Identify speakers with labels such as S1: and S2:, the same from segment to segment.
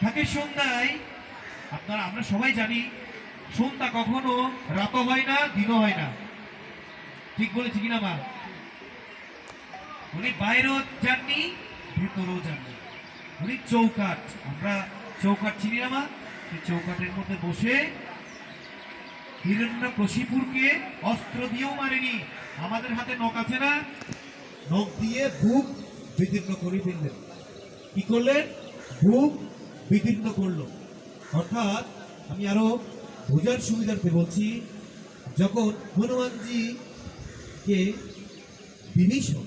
S1: থাকে সন্ধ্যায়। আমরা সবাই জানি সন্ধ্যা কখনো রাতও হয় না, দিনও হয় না। ঠিক বলেছি কিনা মা? উনি বাইরেও যাননি, ভেতরেও যাননি। উনি চৌকাঠ, আমরা চৌকাঠ চিনি না মা? সেই চৌকাঠের মধ্যে বসে হিরণ্যকশিপুরকে অস্ত্র দিয়েও মারেনি। আমাদের হাতে নখ আছে না, নখ দিয়ে বুক বিদীর্ণ করে ফেললেন। কি করলেন? বুক বিদীর্ণ করলো। অর্থাৎ আমি আরো বোঝার সুবিধার্থে বলছি, যখন হনুমানজি কে বিভীষণ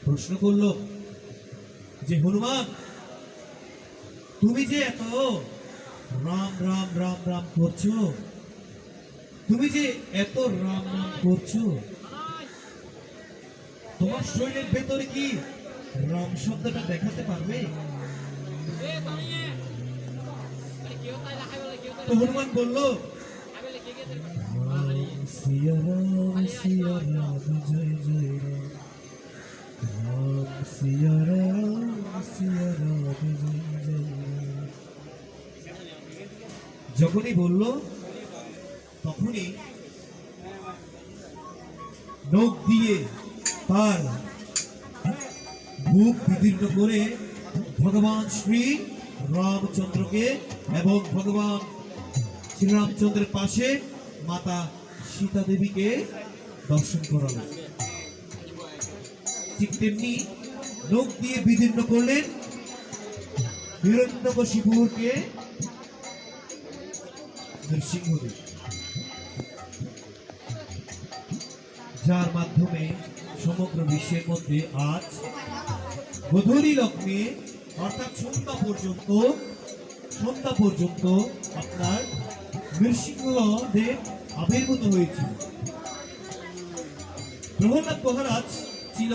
S1: প্রশ্ন করলো যে হনুমান, তুমি যে এত রাম রাম রাম রাম করছো, তুমি যে এত রাম রাম করছো, তোমার শরীরের ভেতরে কি রাম শব্দটা দেখাতে পারবে? তো হনুমান বলল, সিয়া রাম জয় জয় রাম, রাম সিয়া রাম জয় জয় রাম। যখনই বলল তখনই নখ দিয়ে তার বুক বিদীর্ণ করে ভগবান শ্রী রামচন্দ্রকে এবং ভগবান শ্রীরামচন্দ্রের পাশে মাতা সীতা দেবীকে দর্শন করালো। ঠিক তেমনি নখ দিয়ে বিদীর্ণ করলেন হিরণ্যকশিপুরকে নৃসিংহদেব, যার মাধ্যমে সমগ্র বিশ্বের মধ্যে আজ গোধূলি লগ্নে অর্থাৎ সন্ধ্যা পর্যন্ত আপনার নৃসিংহদেব আবির্ভূত হয়েছিল। প্রহ্লাদ মহারাজ ছিল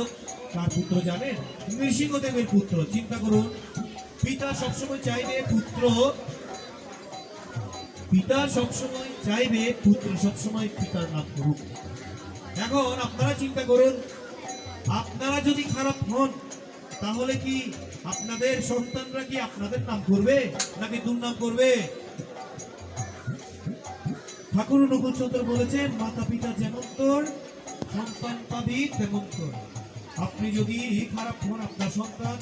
S1: কার পুত্র জানেন? নৃসিংহদেবের পুত্র। চিন্তা করুন, পিতা সবসময় চাইবে পুত্র সবসময় পিতার নাম করুক। এখন আপনারা চিন্তা করুন, আপনারা যদি খারাপ হন তাহলে কি আপনাদের সন্তানরা কি আপনাদের নাম করবে নাকি দুর্নাম করবে? ঠাকুর অনুকূল চন্দ্র বলেছেন, মাতা পিতা যেমন তোর, সন্তান পাবি তেমন তোর। আপনি যদি খারাপ হন, আপনার সন্তান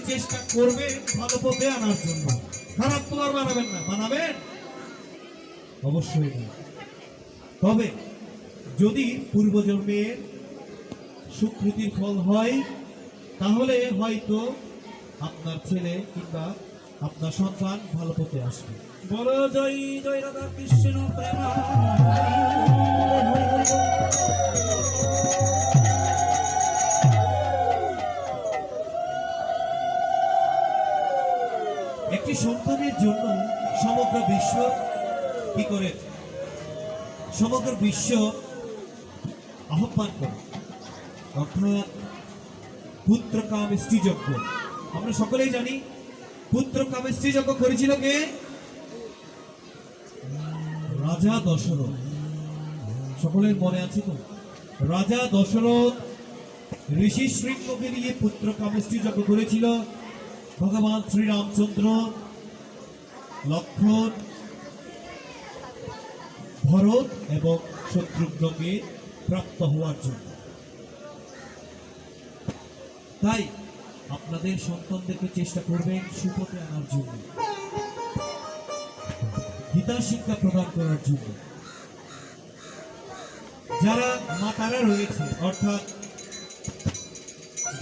S1: চেষ্টা করবে ভালো পথে আনার জন্য। খারাপ তো আর বানাবেন না, বানাবেন অবশ্যই না। তবে যদি পূর্বজন্মের সুকৃতির ফল হয় তাহলে হয়তো আপনার ছেলে কিংবা আপনার সন্তান ভালো পথে আসবে।
S2: বল জয় জয় রাধা কৃষ্ণ প্রেম।
S1: একটি সন্তানের জন্য সমগ্র বিশ্ব কি করে? সমগ্র বিশ্ব আহ্বান করে, অর্থাৎ পুত্র কামেষ্টি যজ্ঞ। আমরা সকলেই জানি পুত্র কামেষ্টি যজ্ঞ করেছিল কে? রাজা দশরথ। সকলের মনে আছে তো? রাজা দশরথ ঋষি শৃঙ্গকে নিয়ে পুত্র কামেষ্টি যজ্ঞ করেছিল। ভগবান শ্রীরামচন্দ্র, লক্ষ্মণ, ভরত এবং শত্রুঘ্নকে প্রাপ্ত হওয়ার জন্য। তাই আপনাদের সন্তানদেরকে চেষ্টা করবেন সুপথে আনার জন্য, গীতা শিক্ষা প্রদান করার জন্য। যারা মাতারা রয়েছে অর্থাৎ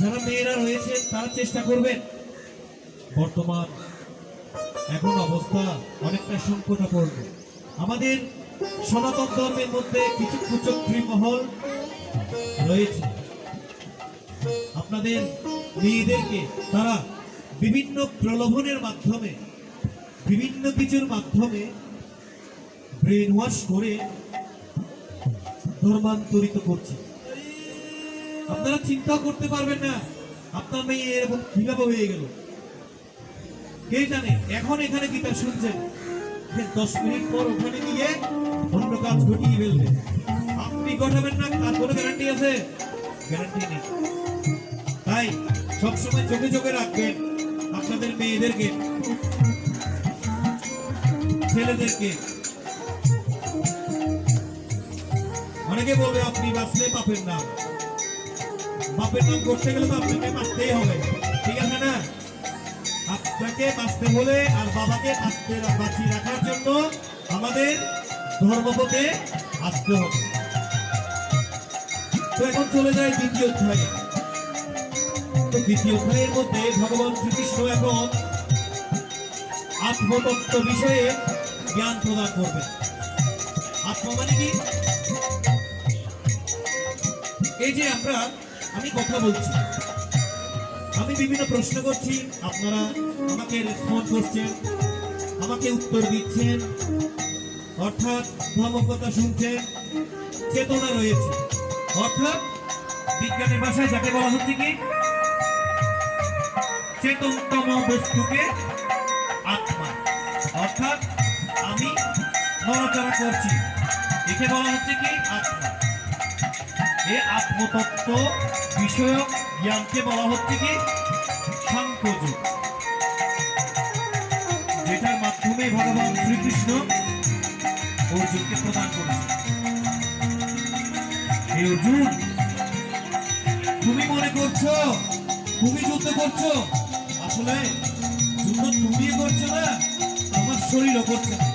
S1: যারা মেয়েরা রয়েছে তারা চেষ্টা করবেন। বর্তমান এখন অবস্থা অনেকটা সংকটাপন্ন। আমাদের সনাতন ধর্মের মধ্যে কিছু কুচক্রী মহল রয়েছে। আপনাদের মেয়েদেরকে তারা বিভিন্ন প্রলোভনের মাধ্যমে, বিভিন্ন কিছুর মাধ্যমে ব্রেন ওয়াশ করে ধর্মান্তরিত করছে। আপনারা চিন্তা করতে পারবেন না আপনার মেয়ে এরকম কিভাবে হয়ে গেল। কে জানে? এখন এখানে গীতা শুনছেন, 10 মিনিট পর ওখানে গিয়ে অন্য কাজ ঘটিয়ে ফেলবে। আপনি ঘটাবেন না, তার কোনো গ্যারান্টি আছে? গ্যারান্টি নেই। তাই সবসময় চোখে চোখে রাখবেন আপনাদের মেয়েদেরকে, ছেলেদেরকে, অনেকে বলবে আপনি বাঁচলে বাপের নাম, বাপের নাম করতে গেলে তো আপনাকে বাঁচতেই হবে, ঠিক আছে না? আপনাকে বাঁচতে হলে আর বাবাকে বাঁচিয়ে রাখার জন্য আমাদের ধর্মপথে আসতে হবে। তো এখন চলে যায় দ্বিতীয় অধ্যায়ে। তো দ্বিতীয় অধ্যায়ের মধ্যে ভগবান শ্রীকৃষ্ণ এখন আত্মতত্ত্ব বিষয়ে জ্ঞান প্রদান করবেন। আত্মা মানে কি? এই যে আমি কথা বলছি, আমি বিভিন্ন প্রশ্ন করছি, আপনারা আমাকে রেসপন্ড করছেন, আমাকে উত্তর দিচ্ছেন, অর্থাৎ ধর্মকথা শুনছেন, চেতনা রয়েছে। অর্থাৎ বিজ্ঞানের ভাষায় যাকে বলা হচ্ছে কি, চেতনতম বস্তুকে আত্মা। অর্থাৎ আমি নড়াচড়া করছি, একে বলা হচ্ছে কি আত্মা। এই আত্মতত্ত্ব বিষয়ক জ্ঞানকে বলা হচ্ছে কি সাংখ্যযোগ, যেটার মাধ্যমে ভগবান শ্রীকৃষ্ণ অর্জুনকে প্রদান করেছে। হে অর্জুন, তুমি মনে করছো তুমি যুদ্ধ করছো, আসলে যুদ্ধ তুমি করছো না, তোমার শরীরও করছে না।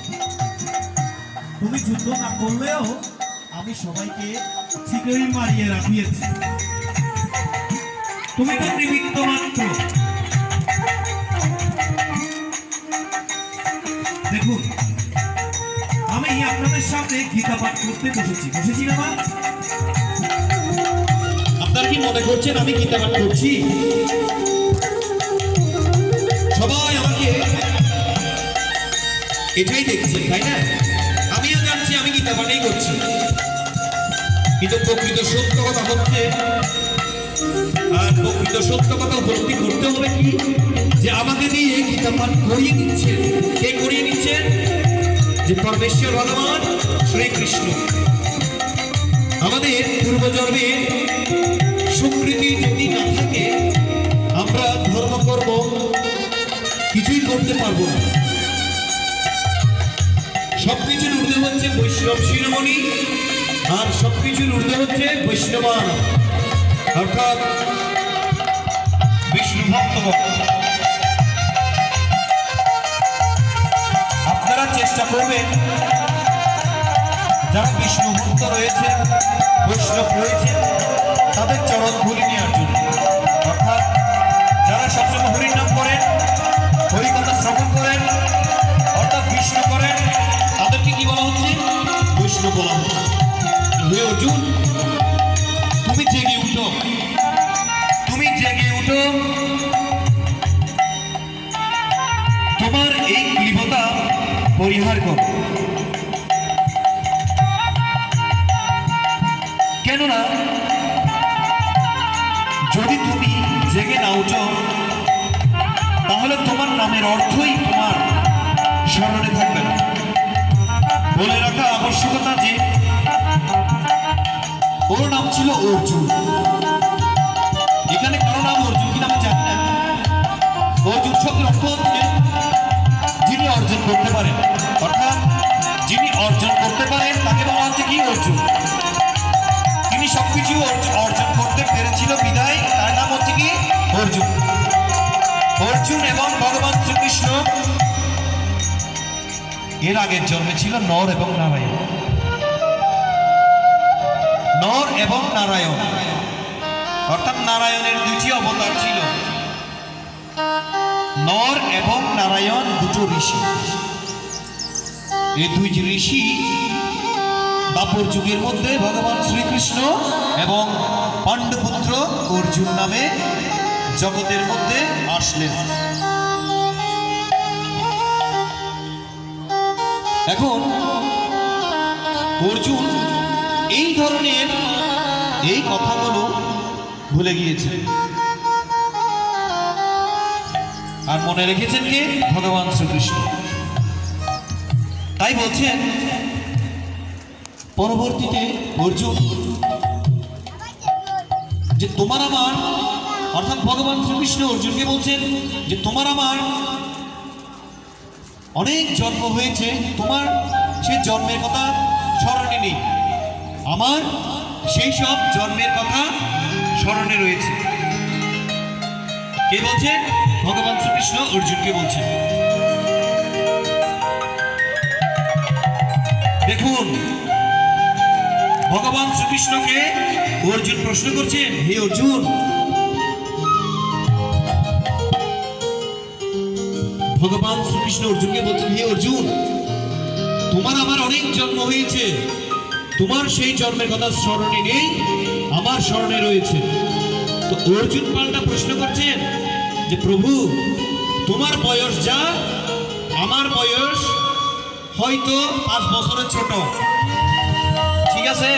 S1: তুমি যুদ্ধ না করলেও আমি সবাইকে ঠিকই মারিয়ে রাখিয়েছি, তুমি তো নিমিত্ত মাত্র। দেখুন, আমি আপনাদের সামনে গীতা পাঠ করতে বসেছি না মা? আপনারা কি মনে করছেন আমি গীতা পাঠ করছি? সবাই আমাকে এটাই দেখছে, তাই না? আমিও জানছি আমি গীতা পাঠই করছি, কিন্তু প্রকৃত সত্য কথা হচ্ছে, আর প্রকৃত সত্য কথা উপলব্ধি করতে হবে কি, যে আমাকে দিয়ে গীতা পাঠ করিয়ে নিচ্ছেন। কে করিয়ে নিচ্ছেন? যে পরমেশ্বর ভগবান শ্রীকৃষ্ণ। আমাদের পূর্বজন্মে সুকৃতি যদি না থাকে, আমরা ধর্মকর্ম কিছুই করতে পারবো না। সবকিছুর ঊর্ধ্বে হচ্ছে বৈষ্ণব শিরোমণি, আর সবকিছুর ঊর্ধ্বে হচ্ছে বৈষ্ণবান, অর্থাৎ বিষ্ণু ভক্তগণ। আপনারা চেষ্টা করবেন যারা বিষ্ণু ভক্ত রয়েছে, বৈষ্ণব রয়েছে, তাদের চরণ ধুলি নেওয়ার জন্য। অর্থাৎ যারা সবসময় হরির নাম করেন, হরিকথা শ্রবণ করেন, অর্থাৎ বিষ্ণু করেন, তাদেরকে কি বলা হচ্ছে? বৈষ্ণব বলা হচ্ছে। হে অর্জুন, তুমি জেগে উঠো, তুমি জেগে উঠো, তোমার এই ক্লীবতা পরিহার করো। কেননা যদি তুমি জেগে না উঠো, তাহলে তোমার নামের অর্থই তোমার স্মরণে থাকবে না। বলে রাখা আবশ্যকতা যে ওর নাম ছিল অর্জুন। এখানে কারো নাম অর্জুন কিনা আমি জানি না। অর্জুন শব্দের অর্থ হচ্ছে যিনি অর্জন করতে পারেন, অর্থাৎ যিনি অর্জন করতে পারেন তাকে বলা হচ্ছে কি অর্জুন। তিনি সবকিছু অর্জন করতে পেরেছিল বিদায় তার নাম হচ্ছে কি অর্জুন। অর্জুন এবং ভগবান শ্রীকৃষ্ণ এর আগের জন্মে ছিল নর এবং নারায়ণ। নর এবং নারায়ণ, অর্থাৎ নারায়ণের দুটি অবতার ছিল। নর এবং নারায়ণ দুটো ঋষি। এই দুই ঋষি দাপর যুগের মধ্যে ভগবান শ্রীকৃষ্ণ এবং পাণ্ডুপুত্র অর্জুন নামে জগতের মধ্যে আসলেন। এখন অর্জুন এই ধরনের এই কথাগুলো ভুলে গিয়েছে, আর মনে রেখেছেন কে? ভগবান শ্রীকৃষ্ণ। তাই বলছেন পরবর্তীতে অর্জুন যে তোমার আমার
S3: অর্থাৎ ভগবান শ্রীকৃষ্ণ অর্জুনকে বলছেন যে তোমার আমার অনেক জন্ম হয়েছে, তোমার সেই জন্মের কথা স্মরণে নেই, আমার সেই সব জন্মের কথা স্মরণে রয়েছে। কে বলছেন? ভগবান শ্রীকৃষ্ণ অর্জুনকে বলছেন। দেখুন, ভগবান শ্রীকৃষ্ণকে অর্জুন প্রশ্ন করছেন, হে অর্জুন, ভগবান শ্রীকৃষ্ণ অর্জুনকে বলছেন, হে অর্জুন, তোমার আমার অনেক জন্ম হয়েছে, তোমার সেই জন্মের কথা স্মরণে নেই, আমার স্মরণে রয়েছে। তো অর্জুন পাল্টা প্রশ্ন করছেন যে প্রভু, তোমার বয়স যা, আমার বয়স হয়তো 5 বছরের ছোট, ঠিক আছে?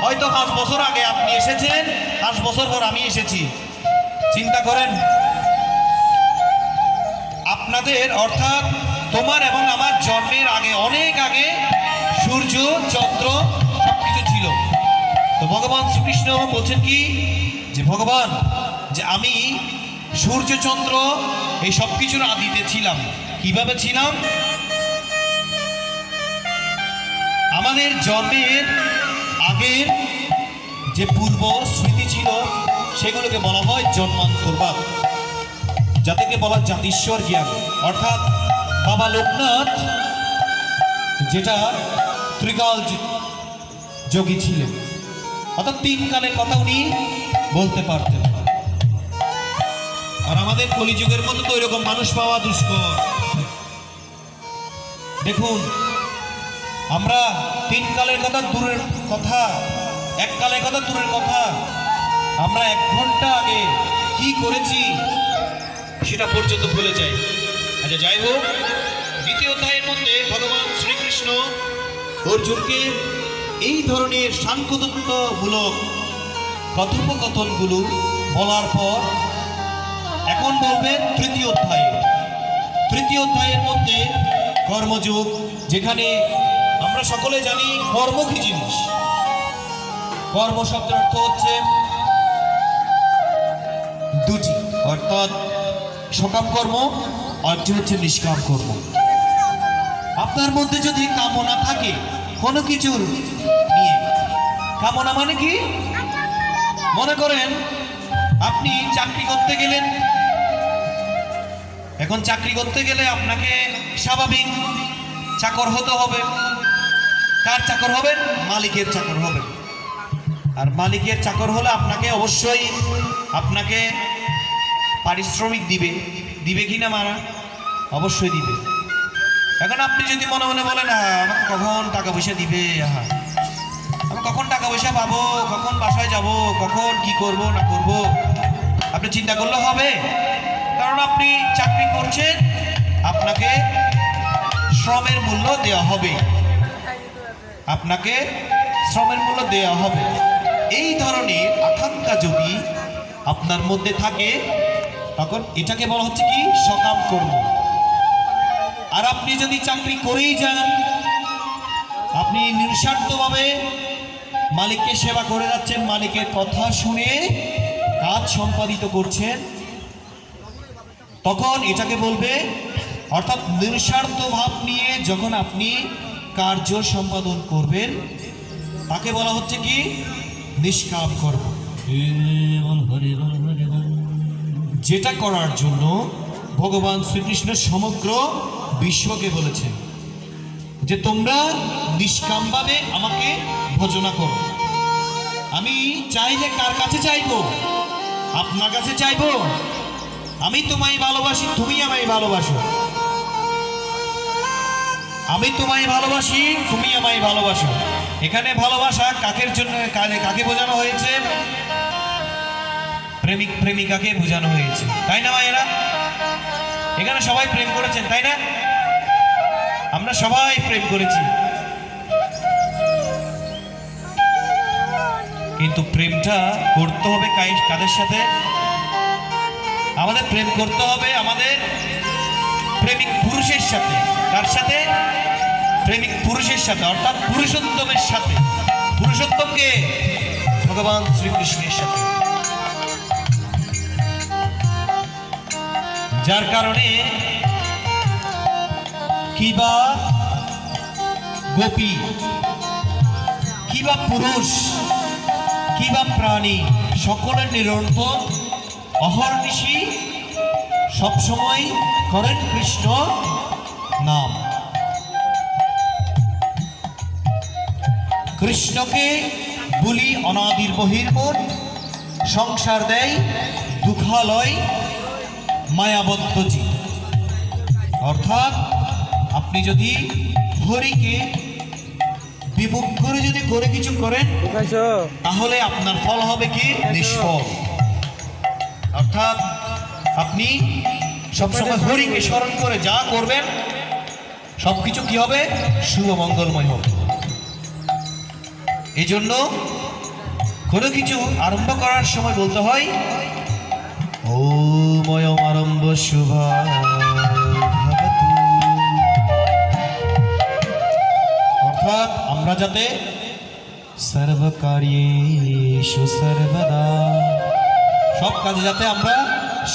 S3: হয়তো 5 বছর আগে আপনি এসেছেন, 5 বছর পর আমি এসেছি। চিন্তা করেন, আপনাদের অর্থাৎ তোমার এবং আমার জন্মের আগে, অনেক আগে সূর্য, চন্দ্র সবকিছু ছিল। তো ভগবান শ্রীকৃষ্ণ বলছেন কি, যে ভগবান, যে আমি সূর্য, চন্দ্র এই সবকিছুর আদিতে ছিলাম। কিভাবে ছিলাম? আমাদের জন্মের আগের যে পূর্ব স্মৃতি ছিল সেগুলোকে বলা হয় জন্মান্তরবাদ, যাদেরকে বলা জাতিস্বর জ্ঞান। অর্থাৎ বাবা লোকনাথ যেটা ত্রিকাল যোগী ছিলেন, অর্থাৎ 3 কালের কথা উনি বলতে পারতেন। আর আমাদের কলিযুগের মতো তো এরকম মানুষ পাওয়া দুষ্কর। দেখুন, আমরা 3 কালের কথা দূরের কথা, 1 কালের কথা দূরের কথা, আমরা 1 ঘন্টা আগে কি করেছি সেটা পর্যন্ত ভুলে যাই। আচ্ছা, যাই হোক, দ্বিতীয় অধ্যায়ের মধ্যে ভগবান শ্রীকৃষ্ণ অর্জুনকে এই ধরনের সাংখ্যতত্ত্বমূলক কথোপকথনগুলো বলার পর এখন বলবেন তৃতীয় অধ্যায়। তৃতীয় অধ্যায়ের মধ্যে কর্মযোগ, যেখানে আমরা সকলে জানি কর্ম কি জিনিস। কর্ম শব্দের অর্থ হচ্ছে দুটি, অর্থাৎ সকাম কর্ম, অর্থ হচ্ছে নিষ্কাম কর্ম। আপনার মধ্যে যদি কামনা থাকে কোনো কিছুর নিয়ে, কামনা মানে কি? মনে করেন আপনি চাকরি করতে গেলেন, এখন চাকরি করতে গেলে আপনাকে স্বাভাবিক চাকর হতে হবে। কার চাকর হবেন? মালিকের চাকর হবেন। আর মালিকের চাকর হলে আপনাকে অবশ্যই আপনাকে পারিশ্রমিক দিবে। দিবে কি না মারা? অবশ্যই দিবে। এখন আপনি যদি মনে মনে বলেন, আমাকে কখন টাকা পয়সা দিবে, আমি কখন টাকা পয়সা পাবো, কখন বাসায় যাব, কখন কি করব না করব, আপনি চিন্তা করলে হবে? কারণ আপনি চাকরি করছেন, আপনাকে শ্রমের মূল্য দেওয়া হবে, আপনাকে শ্রমের মূল্য দেওয়া হবে। এই ধরনের আকাঙ্ক্ষা যদি আপনার মধ্যে থাকে, তখন এটাকে বলা হচ্ছে কি? সকাম কর্ম। আর আপনি যদি চাকরি করেই যান, আপনি নিঃস্বার্থভাবে মালিককে সেবা করে যাচ্ছেন, মালিকের কথা শুনে কাজ সম্পাদিত করছেন, তখন এটাকে বলবে, অর্থাৎ নিঃস্বার্থ ভাব নিয়ে যখন আপনি কার্য সম্পাদন করবেন, তাকে বলা হচ্ছে কি? নিষ্কাম কর্ম। যেটা করার জন্য ভগবান শ্রীকৃষ্ণ সমগ্র বিশ্বকে বলেছেন যে তোমরা নিষ্কামভাবে আমাকে ভজনা করো। আমি চাইলে কার কাছে চাইবো? আপনার কাছে চাইবো। আমি তোমায় ভালোবাসি, তুমি আমায় ভালোবাসো। আমি তোমায় ভালোবাসি, তুমি আমায় ভালোবাসো। এখানে ভালোবাসা কাকের জন্য, কাকে বোঝানো হয়েছে? প্রেমিক প্রেমিকাকে বোঝানো হয়েছে, তাই না ভাইয়েরা? এখানে সবাই প্রেম করেছেন, তাই না? আমরা সবাই প্রেম করেছি, কিন্তু প্রেমটা করতে হবে কাদের সাথে? আমাদের প্রেম করতে হবে আমাদের প্রেমিক পুরুষের সাথে। কার সাথে? প্রেমিক পুরুষের সাথে, অর্থাৎ পুরুষোত্তমের সাথে। পুরুষোত্তমকে ভগবান শ্রীকৃষ্ণের সাথে। যার কারণে কিবা গোপী কিবা পুরুষ কিবা প্রাণী সকলের নিরন্তর অহর্নিশি সবসময় করেন কৃষ্ণ নাম। কৃষ্ণকে বলি অনাদির বহির্মূল, সংসার দেয় দুঃখালয় মায়াবদ্ধ জীব। অর্থাৎ আপনি যদি হরিকে বিমুখ করে যদি করে কিছু করেন তাহলে আপনার ফল হবে কি নিষ্ফল। অর্থাৎ আপনি সবসময় হরিকে স্মরণ করে যা করবেন সবকিছু কি হবে শুভ মঙ্গলময় হবে। এই জন্য কোনো কিছু আরম্ভ করার সময় বলতে হয় ওময়ম আরম্ভ শুভায় ভবতু। অর্থাৎ আমরা যাতে সর্বকার্যেষু সর্বদা সব কাজে যাতে আমরা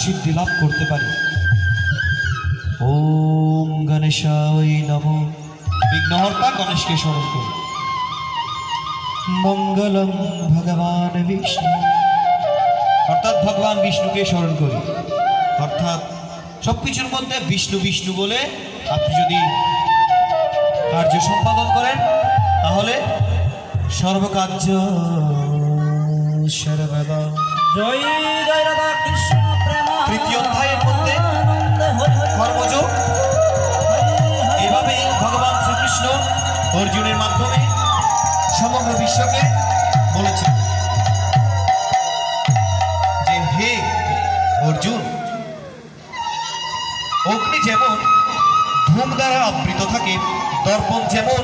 S3: সিদ্ধি লাভ করতে পারি। ওম গণেশায় নমঃ। বিঘ্নহর্তা গণেশকে স্মরণ করি। মঙ্গলম ভগবান বিষ্ণু, অর্থাৎ ভগবান বিষ্ণুকে স্মরণ করি। অর্থাৎ সবকিছুর মধ্যে বিষ্ণু বিষ্ণু বলে আপনি যদি কার্য সম্পাদন করেন তাহলে সর্বকার্য সর্বদা।
S2: জয় জয় রাধা কৃষ্ণ প্রেম।
S3: তৃতীয় অধ্যায়ের মধ্যে কর্মযোগ এভাবেই ভগবান শ্রীকৃষ্ণ অর্জুনের মাধ্যমে সমগ্র বিশ্বকে বলেছেন যে হে অর্জুন, অগ্নি যেমন ধূম দ্বারা আবৃত থাকে, দর্পণ যেমন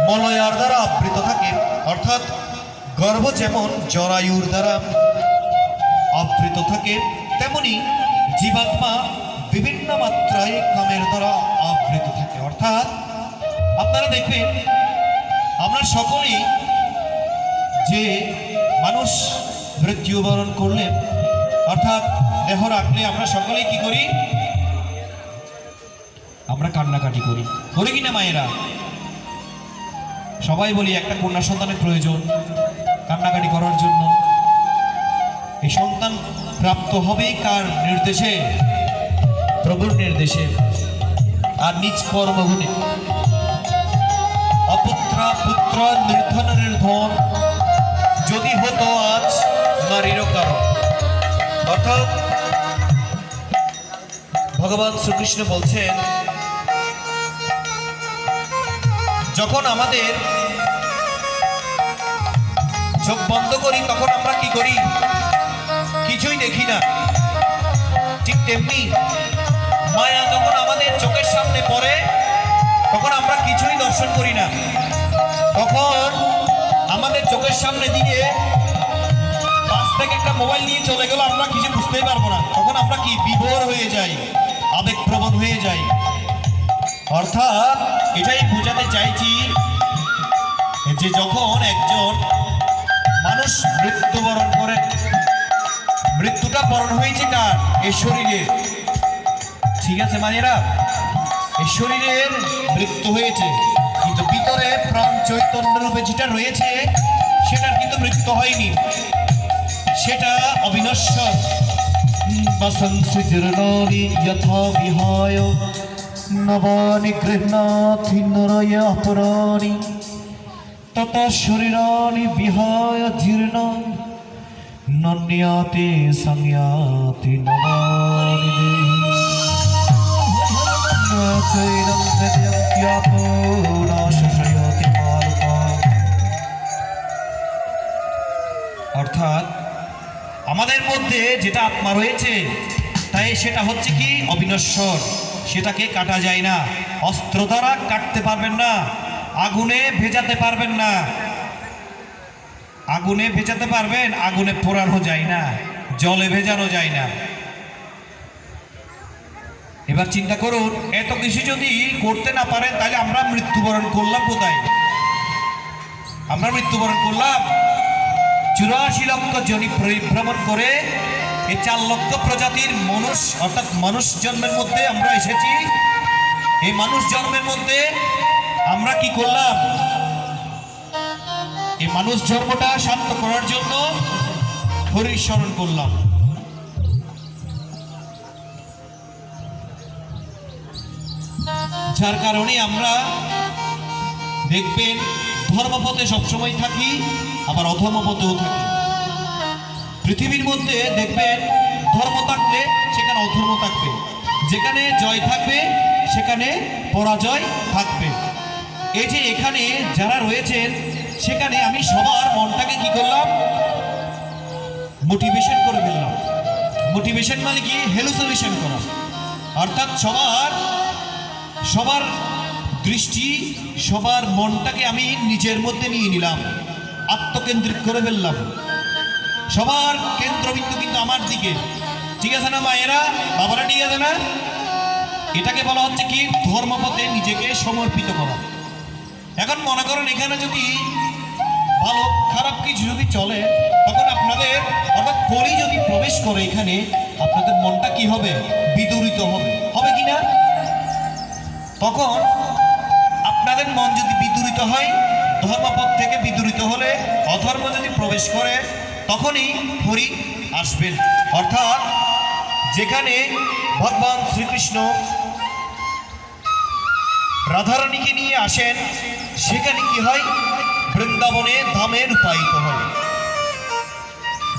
S3: মলয়ার দ্বারা আবৃত থাকে, অর্থাৎ গর্ভ যেমন জরায়ুর দ্বারা আবৃত থাকে, তেমনি জীবাত্মা বিভিন্ন মাত্রায় কামের দ্বারা আবৃত থাকে। অর্থাৎ আপনারা দেখবেন আমরা সকলেই যে মানুষ মৃত্যুবরণ করলে অর্থাৎ দেহ রাখলে আমরা সকলেই কি করি, আমরা কান্নাকাটি করি, করি কিনা মায়েরা? সবাই বলি একটা কন্যা সন্তানের প্রয়োজন কান্নাকাটি করার জন্য। এই সন্তান প্রাপ্ত হবে কার নির্দেশে? প্রভুর নির্দেশে আর নিজ কর্মগুণে। অপুত্রা পুত্র নির্ধন নির্ধন যদি হতো আজ নারীরও কারণ। অর্থাৎ ভগবান শ্রীকৃষ্ণ বলছেন যখন আমাদের চোখ বন্ধ করি তখন আমরা কি করি, কিছুই দেখি না। ঠিক তেমনি মায়া যখন আমাদের চোখের সামনে পড়ে তখন আমরা কিছুই দর্শন করি না। তখন আমাদের চোখের সামনে দিয়ে পাশ থেকে একটা মোবাইল নিয়ে চলে গেল, আমরা কিছু বুঝতেই পারবো না। তখন আমরা কি বিভোর হয়ে যাই, আবেগপ্রবণ হয়ে যাই। অর্থাৎ এটাই বোঝাতে চাইছি যে যখন একজন মানুষ মৃত্যুবরণ করে, মৃত্যুটা বরণ হয়েছে কার? এই শরীরে। ঠিক আছে মায়েরা, এই শরীরের মৃত্যু হয়েছে, কিন্তু ভিতরে প্রাণ চৈতন্য রূপে যেটা রয়েছে সেটার কিন্তু মৃত্যু হয়নি, সেটা অবিনশ্বর। বসন্তি জীর্ণানি যথা বিহায় নবানি গৃহ্ণাতি নরয় অপরাণি তথা শরীরানি বিহায় জীর্ণ নন্যাতে সংয়াতি নবানি দেহি চৈরং যদ্যপ্যাপো নাশয়তি মারুতা। অর্থাৎ আমাদের মধ্যে যেটা আত্মা রয়েছে তাই সেটা হচ্ছে কি অবিনশ্বর, সেটাকে কাটা যায় না। অস্ত্র দ্বারা কাটতে পারবেন না, আগুনে ভেজাতে পারবেন না। আগুনে ভেজাতে পারবেন, আগুনে পোড়ানো যায় না, জলে ভেজানো যায় না। এবার চিন্তা করুন, এত কিছু যদি করতে না পারেন তাহলে আমরা মৃত্যুবরণ করলাম কোথায়? আমরা মৃত্যুবরণ করলাম 84 লক্ষ জনি পরিভ্রমণ করে এই 4 লক্ষ প্রজাতির মানুষ অর্থাৎ মানুষ জন্মের মধ্যে আমরা এসেছি। এই মানুষ জন্মের মধ্যে আমরা কি করলাম? এই মানুষ জন্মটা শান্ত করার জন্য হরির স্মরণ করলাম। যার কারণে আমরা দেখবেন ধর্মপথে সবসময় থাকি, আবার অধর্মপথেও থাকি। পৃথিবীর মধ্যে দেখবেন ধর্ম থাকলে সেখানে অধর্ম থাকবে, যেখানে জয় থাকবে সেখানে পরাজয় থাকবে। এই যে এখানে যারা রয়েছেন সেখানে আমি সবার মনটাকে কি করলাম? মোটিভেশন করে ফেললাম। মোটিভেশন মানে কি? হ্যালুসিনেশন করা, অর্থাৎ সবার দৃষ্টি, সবার মনটাকে আমি নিজের মধ্যে নিয়ে নিলাম, আত্মকেন্দ্রিক করে ফেললাম। সবার কেন্দ্রবিন্দু কিন্তু আমার দিকে। ঠিক আছে না মায়েরা, বাবারা? ঠিক আছে না? এটাকে বলা হচ্ছে কি? ধর্মপথে নিজেকে সমর্পিত করা। এখন মনে করেন এখানে যদি ভালো খারাপ কিছু যদি চলে, তখন আপনাদের অর্থাৎ কলি যদি প্রবেশ করে এখানে, আপনাদের মনটা কি হবে? বিদূরিত হবে, হবে কি না? তখন আপনাদের মন যদি বিদূরিত হয়, ধর্মপথ থেকে বিদূরিত হলে, অধর্ম যদি প্রবেশ করে, তখনই হরি আসবেন। অর্থাৎ যেখানে ভগবান শ্রীকৃষ্ণ রাধারানীকে নিয়ে আসেন, সেখানে কি হয়? বৃন্দাবনে ধামে রূপায়িত হয়।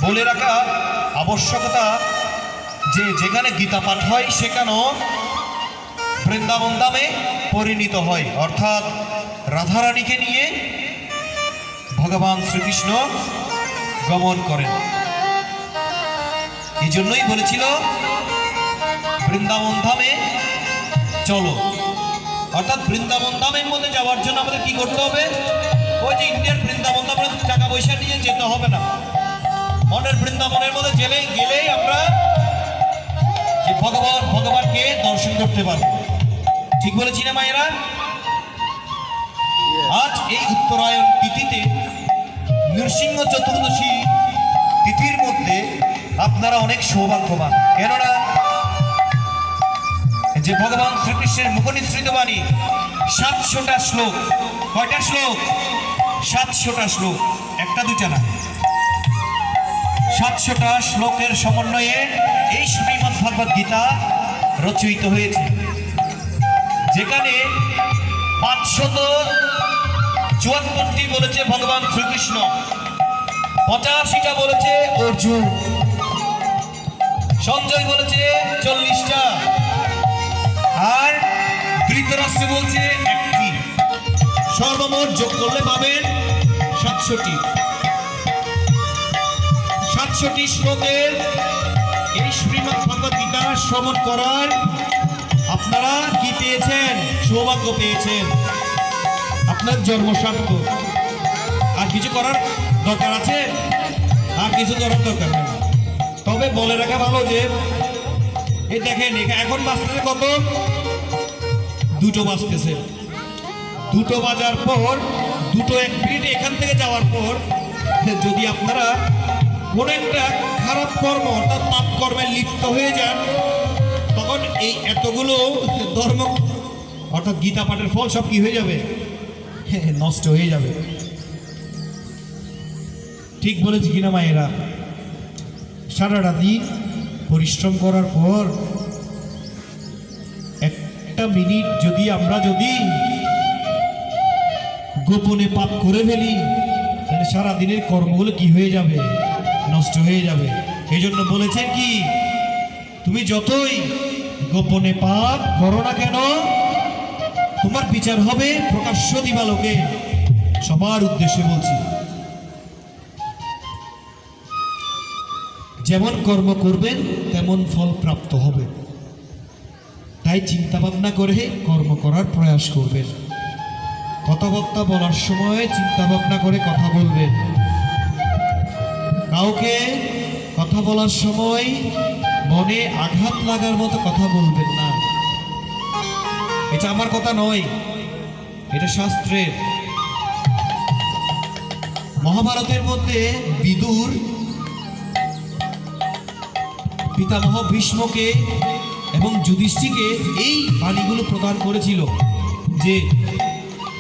S3: বলে রাখা আবশ্যকতা যে যেখানে গীতা পাঠ হয় সেখানেও বৃন্দাবন ধামে পরিণত হয়। অর্থাৎ রাধারানীকে নিয়ে ভগবান শ্রীকৃষ্ণ গমন করেন। এই জন্যই বলেছিল বৃন্দাবন ধামে চলো। অর্থাৎ বৃন্দাবন ধামের মধ্যে যাওয়ার জন্য আমাদের কি করতে হবে? ওই যে ইন্ডিয়ার বৃন্দাবন ধামে টাকা পয়সা নিয়ে যেতে হবে না। মনের বৃন্দাবনের মধ্যে গেলেই আমরা ভগবানকে দর্শন করতে পারবো। ঠিক বলেছি না মায়েরা? আজ এই উত্তরায়ণ তিথিতে, নৃসিংহ চতুর্দশী তিথির মধ্যে আপনারা অনেক সৌভাগ্যবান। কেননা যে ভগবান শ্রীকৃষ্ণের মুখনিসৃত বাণী 700টা শ্লোক। কয়টা শ্লোক? 700টা শ্লোক, একটা দুটা না, 700টা শ্লোকের সমন্বয়ে এই শ্রীমদ্ ভগবদ্ গীতা রচিত হয়েছে, যেখানে 554টি বলেছে ভগবান শ্রীকৃষ্ণ, 85টা বলেছে অর্জুন, সঞ্জয় বলেছে 40টা, আর ধৃতরাষ্ট্র বলছে 1টি। সর্বমোট যোগ করলে পাবেন 700টি। 700টি শ্লোকের এই শ্রীমদ্ ভগবদ্ গীতা শ্রবণ করার আপনারা কি পেয়েছেন? সৌভাগ্য পেয়েছেন। আপনার জন্ম সার্থক। আর কিছু করার দরকার আছে? আর কিছু করার দরকার নেই। তবে বলে রাখা ভালো যে এই দেখেন এখন বাজতেছে কত? 2টো বাজতেছে। 2টো বাজার পর 2:01 এখান থেকে যাওয়ার পর যদি আপনারা কোনো একটা খারাপ কর্ম অর্থাৎ পাপ কর্মে লিপ্ত হয়ে যান, তখন এই এতগুলো ধর্ম অর্থাৎ গীতা পাঠের ফল সব কি হয়ে যাবে? নষ্ট হয়ে যাবে। ঠিক বলেছি কিনা মায়েরা? সারা রাতি পরিশ্রম করার পর একটা মিনিট আমরা যদি গোপনে পাপ করে ফেলি, তাহলে সারা দিনের কর্মগুলো কি হয়ে যাবে? নষ্ট হয়ে যাবে। এই জন্য বলেছেন কি, তুমি যতই গোপনে পাপ করো না কেন, তোমার বিচার হবে প্রকাশ্য দিবালোকে। সবার উদ্দেশ্যে বলছি, যেমন কর্ম করবেন তেমন ফল প্রাপ্ত হবে। তাই চিন্তা ভাবনা করে কর্ম করার প্রয়াস করবেন। কথাবার্তা বলার সময় চিন্তা ভাবনা করে কথা বলবেন। কাউকে কথা বলার সময় মনে আঘাত লাগার মতো কথা বলবেন না। এটা আমার কথা নয়, এটা শাস্ত্রের। মহাভারতের মধ্যে বিদুর
S1: পিতামহ ভীষ্মকে এবং যুধিষ্ঠিকে এই বাণীগুলো প্রদান করেছিল যে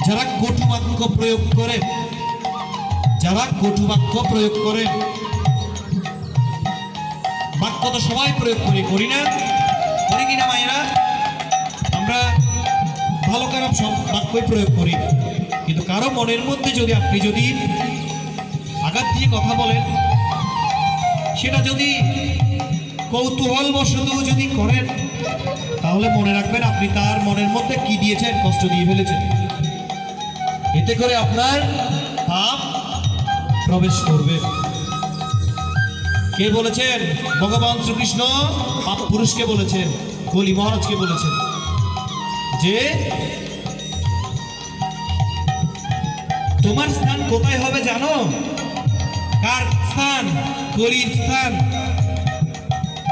S1: যারা কটু বাক্য প্রয়োগ করে, যারা কটু বাক্য প্রয়োগ করে, বাক্য তো সবাই প্রয়োগ করি না, করি কিনা মায়েরা? আমরা ভালো খারাপ সব বাক্যই প্রয়োগ করি, কিন্তু কারো মনের মধ্যে আপনি যদি আঘাত দিয়ে কথা বলেন, সেটা যদি কৌতূহল বশত যদি করেন, তাহলে মনে রাখবেন আপনি তার মনের মধ্যে কি দিয়েছেন, কষ্ট দিয়ে ফেলেছেন। এতে করে আপনার পাপ প্রবেশ করবে। কে বলেছেন? ভগবান শ্রীকৃষ্ণ পাপ পুরুষকে বলেছেন, বলি মহারাজকে বলেছেন যে তোমার স্থান কোথায় হবে জানো? কার স্থান? কলির স্থান,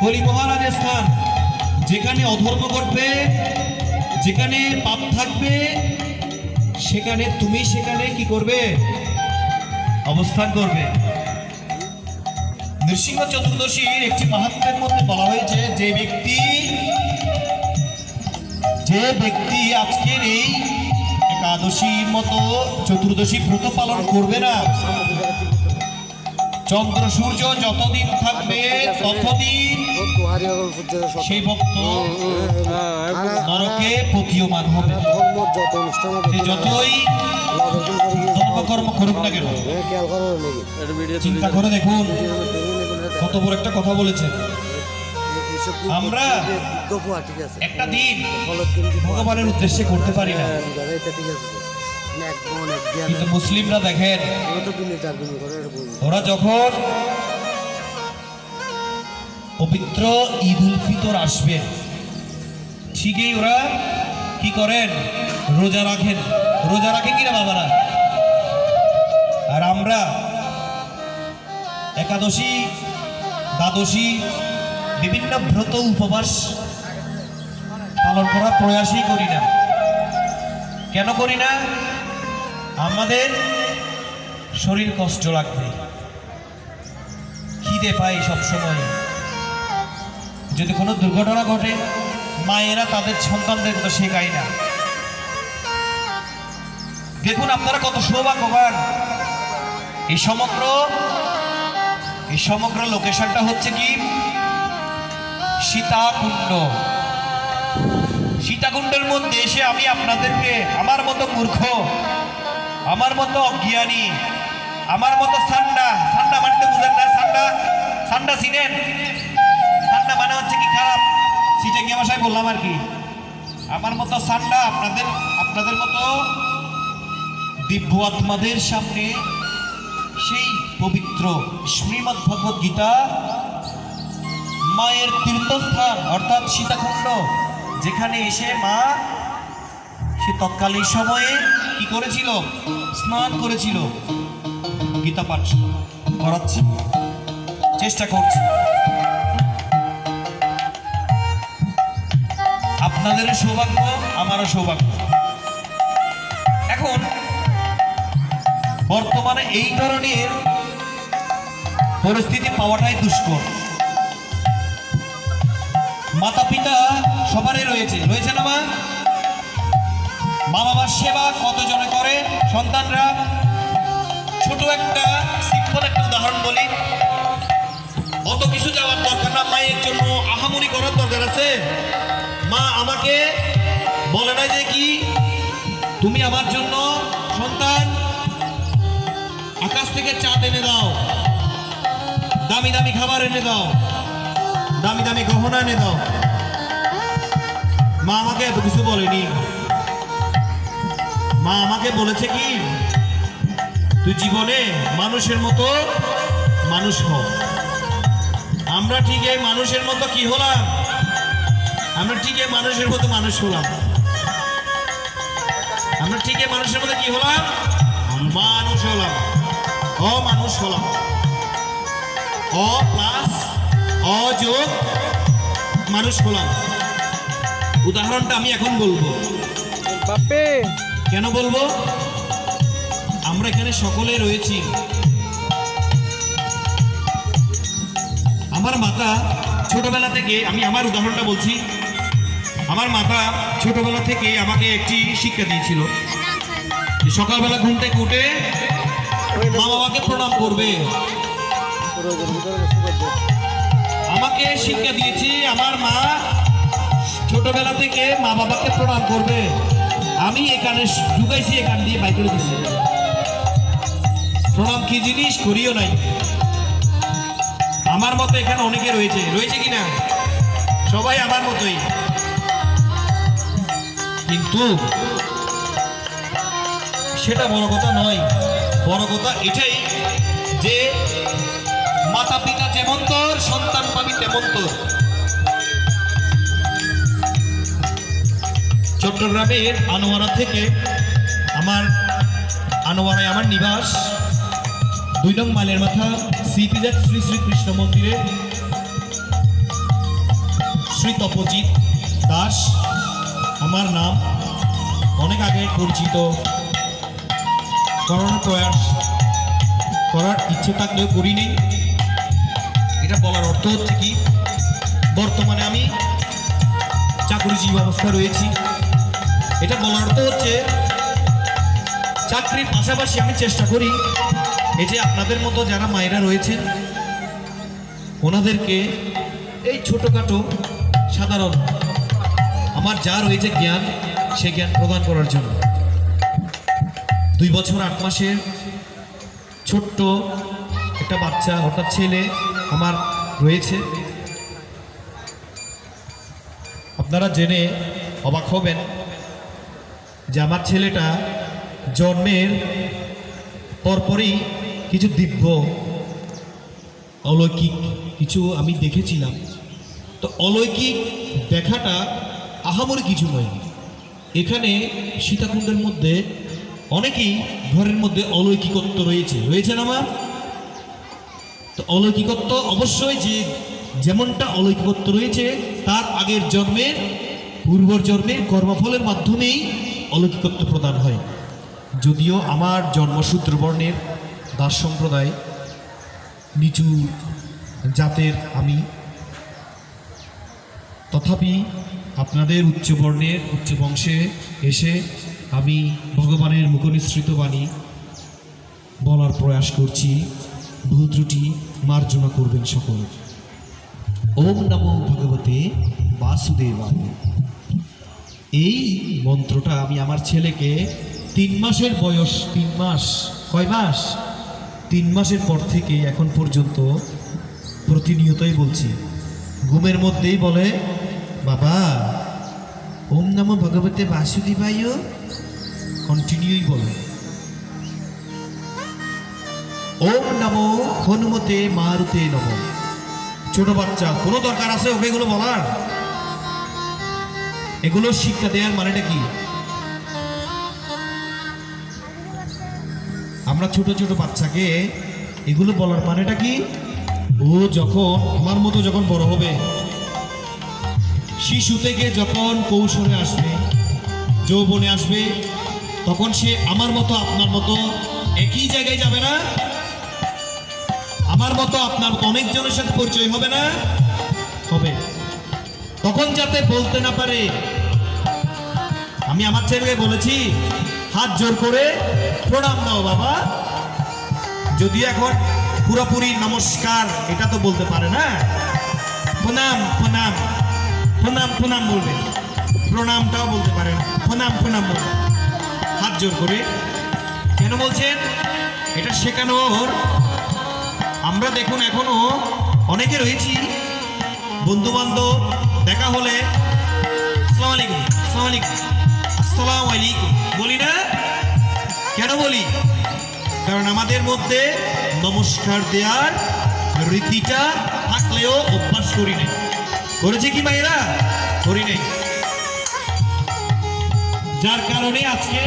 S1: কলি মহারাজের স্থান। যেখানে অধর্ম করবে, যেখানে পাপ থাকবে, সেখানে তুমি সেখানে কি করবে? অবস্থান করবে। নৃসিংহ চতুর্দশীর একটি মাহাত্ম্যের মধ্যে বলা হয়েছে যে ব্যক্তি আজকের এই একাদশীর মতো চতুর্দশী ব্রত পালন করবে না, চন্দ্র সূর্য যতদিন থাকবে ততদিন সেই ভক্ত নরকে পতীয়মান হবে। যতই ধর্মকর্ম করুক না কেন, চিন্তা করে দেখুন কত বড় একটা কথা বলেছেন। আমরা একটা দিন ভগবানের উদ্দেশ্যে করতে পারি না, কিন্তু মুসলিমরা দেখেন, ওরা যখন পবিত্র ঈদ উল ফিতর আসবে, ঠিকই ওরা কি করেন? রোজা রাখেন। রোজা রাখেন কিনা বাবারা? আর আমরা একাদশী, দ্বাদশী, বিভিন্ন ব্রত উপবাস পালন করার প্রয়াসই করি না। কেন করি না? আমাদের শরীর কষ্ট লাগবে, খিদে পাই সবসময়। যদি কোনো দুর্ঘটনা ঘটে, মায়েরা তাদের সন্তানদের তো শেখায় না। দেখুন আপনারা কত সৌভাগ্যবান। এই সমগ্র লোকেশনটা হচ্ছে কি? সীতাকুণ্ড। সীতাকুণ্ডের মধ্যে এসে আমি আপনাদেরকে আমার মতো মূর্খ, আমার মতো অজ্ঞানী, আমার মতো সান্ডা মানে তো বুঝেন না? সান্ডা চিনেন? সান্ডা মানে হচ্ছে কি খারাপ, সিটাঙ্গি ভাষায় বললাম আর কি। আমার মতো সান্ডা আপনাদের মতো দিব্য আত্মাদের সামনে সেই পবিত্র শ্রীমদ্ ভগবদ গীতা, মায়ের তীর্থস্থান অর্থাৎ সীতাকুণ্ড, যেখানে এসে মা সে তৎকালীন সময়ে কি করেছিল? স্নান করেছিল, গীতা পাঠ করাচ্ছে, চেষ্টা করছে। আপনাদের সৌভাগ্য, আমারও সৌভাগ্য। এখন বর্তমানে এই ধরনের পরিস্থিতি পাওয়াটাই দুষ্কর। মাতা পিতা সবারই রয়েছে না মা? মা বাবার সেবা কতজনে করে সন্তানরা? ছোট একটা সিম্পল একটা উদাহরণ বলি, অত কিছু যাওয়ার দরকার না, মায়ের জন্য আহামরি করার দরকার আছে? মা আমাকে বলে না যে কি তুমি আমার জন্য সন্তান আকাশ থেকে চাঁদ এনে দাও, দামি দামি খাবার এনে দাও, দামি দামি গহনা এনে দাও। মা আমাকে এত কিছু বলেনি। মা আমাকে বলেছে কি তুই জীবনে মানুষের মতো মানুষ হ। আমরা ঠিক এই মানুষের মতো কি হলাম? আমরা ঠিক এই মানুষের মতো মানুষ হলাম। আমরা ঠিক এই মানুষের মতো কি হলাম? মানুষ হলাম, অমানুষ হলাম। অ প্লাস অযোগ মানুষ হলাম। উদাহরণটা আমি এখন বলবো। কেন বলবো? আমরা এখানে সকলে রয়েছি। আমার মাতা
S3: ছোটবেলা থেকে আমি আমার উদাহরণটা বলছি। আমার মাতা ছোটবেলা থেকে আমাকে একটি শিক্ষা দিয়েছিল যে সকালবেলা ঘুম থেকে উঠে মা বাবাকে প্রণাম করবে। আমাকে শিক্ষা দিয়েছি আমার মা ছোটবেলা থেকে মা বাবাকে প্রণাম করবে। আমি এখানে ঢুকাইছি, এখান দিয়ে বাইক করে দিয়েছি। প্রণাম কি জিনিস করিও নাই। আমার মতো এখানে অনেকে রয়েছে, রয়েছে কিনা? সবাই আমার মতোই, কিন্তু সেটা বড় কথা নয়। বড় কথা এটাই যে মাতা পিতা যেমন তোর, সন্তান পাবি তেমন তোর। চট্টগ্রামের আনোয়ারা থেকে আনোয়ারায় আমার নিবাস। 2 নং মাইলের মাথা সিপিজেড শ্রী শ্রী কৃষ্ণ মন্দিরে শ্রী তপজিৎ দাস আমার নাম। অনেক আগে পরিচিত, করার প্রয়াস করার ইচ্ছে থাকলেও করিনি। এটা বলার অর্থ হচ্ছে কি, বর্তমানে আমি চাকরিজীবী অবস্থায় রয়েছি। এটা বলার অর্থ হচ্ছে চাকরির পাশাপাশি আমি চেষ্টা করি এই যে আপনাদের মতো যারা মায়েরা রয়েছেন ওনাদেরকে এই ছোটোখাটো সাধারণ আমার যা রয়েছে জ্ঞান, সে জ্ঞান প্রদান করার জন্য। 2 বছর 8 মাসের ছোট্ট একটা বাচ্চা অর্থাৎ ছেলে আমার রয়েছে। আপনারা জেনে অবাক হবেন যে আমার ছেলেটা জন্মের পরপরই কিছু দিব্য অলৌকিক কিছু আমি দেখেছিলাম। তো অলৌকিক দেখাটা আহামরি কিছু নয়। এখানে সীতাকুণ্ডের মধ্যে অনেকেই ঘরের মধ্যে অলৌকিকত্ব রয়েছে না মা? তো অলৌকিকত্ব অবশ্যই যে যেমনটা অলৌকিকত্ব রয়েছে তার আগের জন্মের পূর্বর জন্মের কর্মফলের মাধ্যমেই অলৌকিকত্ব প্রদান হয়। যদিও আমার জন্মসূত্র বর্ণের দাস সম্প্রদায় নিচু জাতের আমি, তথাপি আপনাদের উচ্চ বর্ণের উচ্চ বংশে এসে আমি ভগবানের মুখনিসৃত বাণী বলার প্রয়াস করছি। ভুল ত্রুটি মার্জনা করবেন সকলে। ওম নমো ভগবতে বাসুদেবায়। এই মন্ত্রটা আমি আমার ছেলেকে 3 মাসের বয়স, 3 মাস, কয় মাস? 3 মাসের পর থেকে এখন পর্যন্ত প্রতিনিয়তই বলছি। ঘুমের মধ্যেই বলে, বাবা ওম নমো ভগবতে বাসুদেবায়, কন্টিনিউই বলে। ওম নমো হনুমতে মারুতে নমঃ। ছোট বাচ্চা, কোনো দরকার আছে ওকে এগুলো বলার? এগুলো শিক্ষা দেওয়ার মানেটা কি? আমরা ছোট ছোট বাচ্চাকে এগুলো বলার মানেটা কি? ও যখন আমার মতো যখন বড় হবে, শিশু থেকে যখন কৌশলে আসবে, যৌবনে আসবে, তখন সে আমার মতো আপনার মতো একই জায়গায় যাবে না? আমার মতো আপনার অনেকজনের সাথে পরিচয় হবে না? হবে। তখন যাতে বলতে না পারে। আমি আমার ছেলেকে বলেছি হাত জোর করে প্রণাম দাও বাবা। যদিও এখন পুরোপুরি নমস্কার এটা তো বলতে পারে না, প্রণাম প্রণাম প্রণাম প্রণাম বলবে, প্রণামটাও বলতে পারে না, প্রণাম প্রণাম বলবে হাত জোর করে। কেন বলছেন? এটা শেখানোর। আমরা দেখুন এখনো অনেকে রয়েছি, বন্ধু বান্ধব দেখা হলে আসসালামু আলাইকুম, আসসালামু আলাইকুম, আসসালামু আলাইকুম বলি না? কেন বলি? কারণ আমাদের মধ্যে নমস্কার দেওয়ার রীতিটা থাকলেও অভ্যাস করি নাই। করেছে কি মায়েরা? করি নাই। যার কারণে আজকে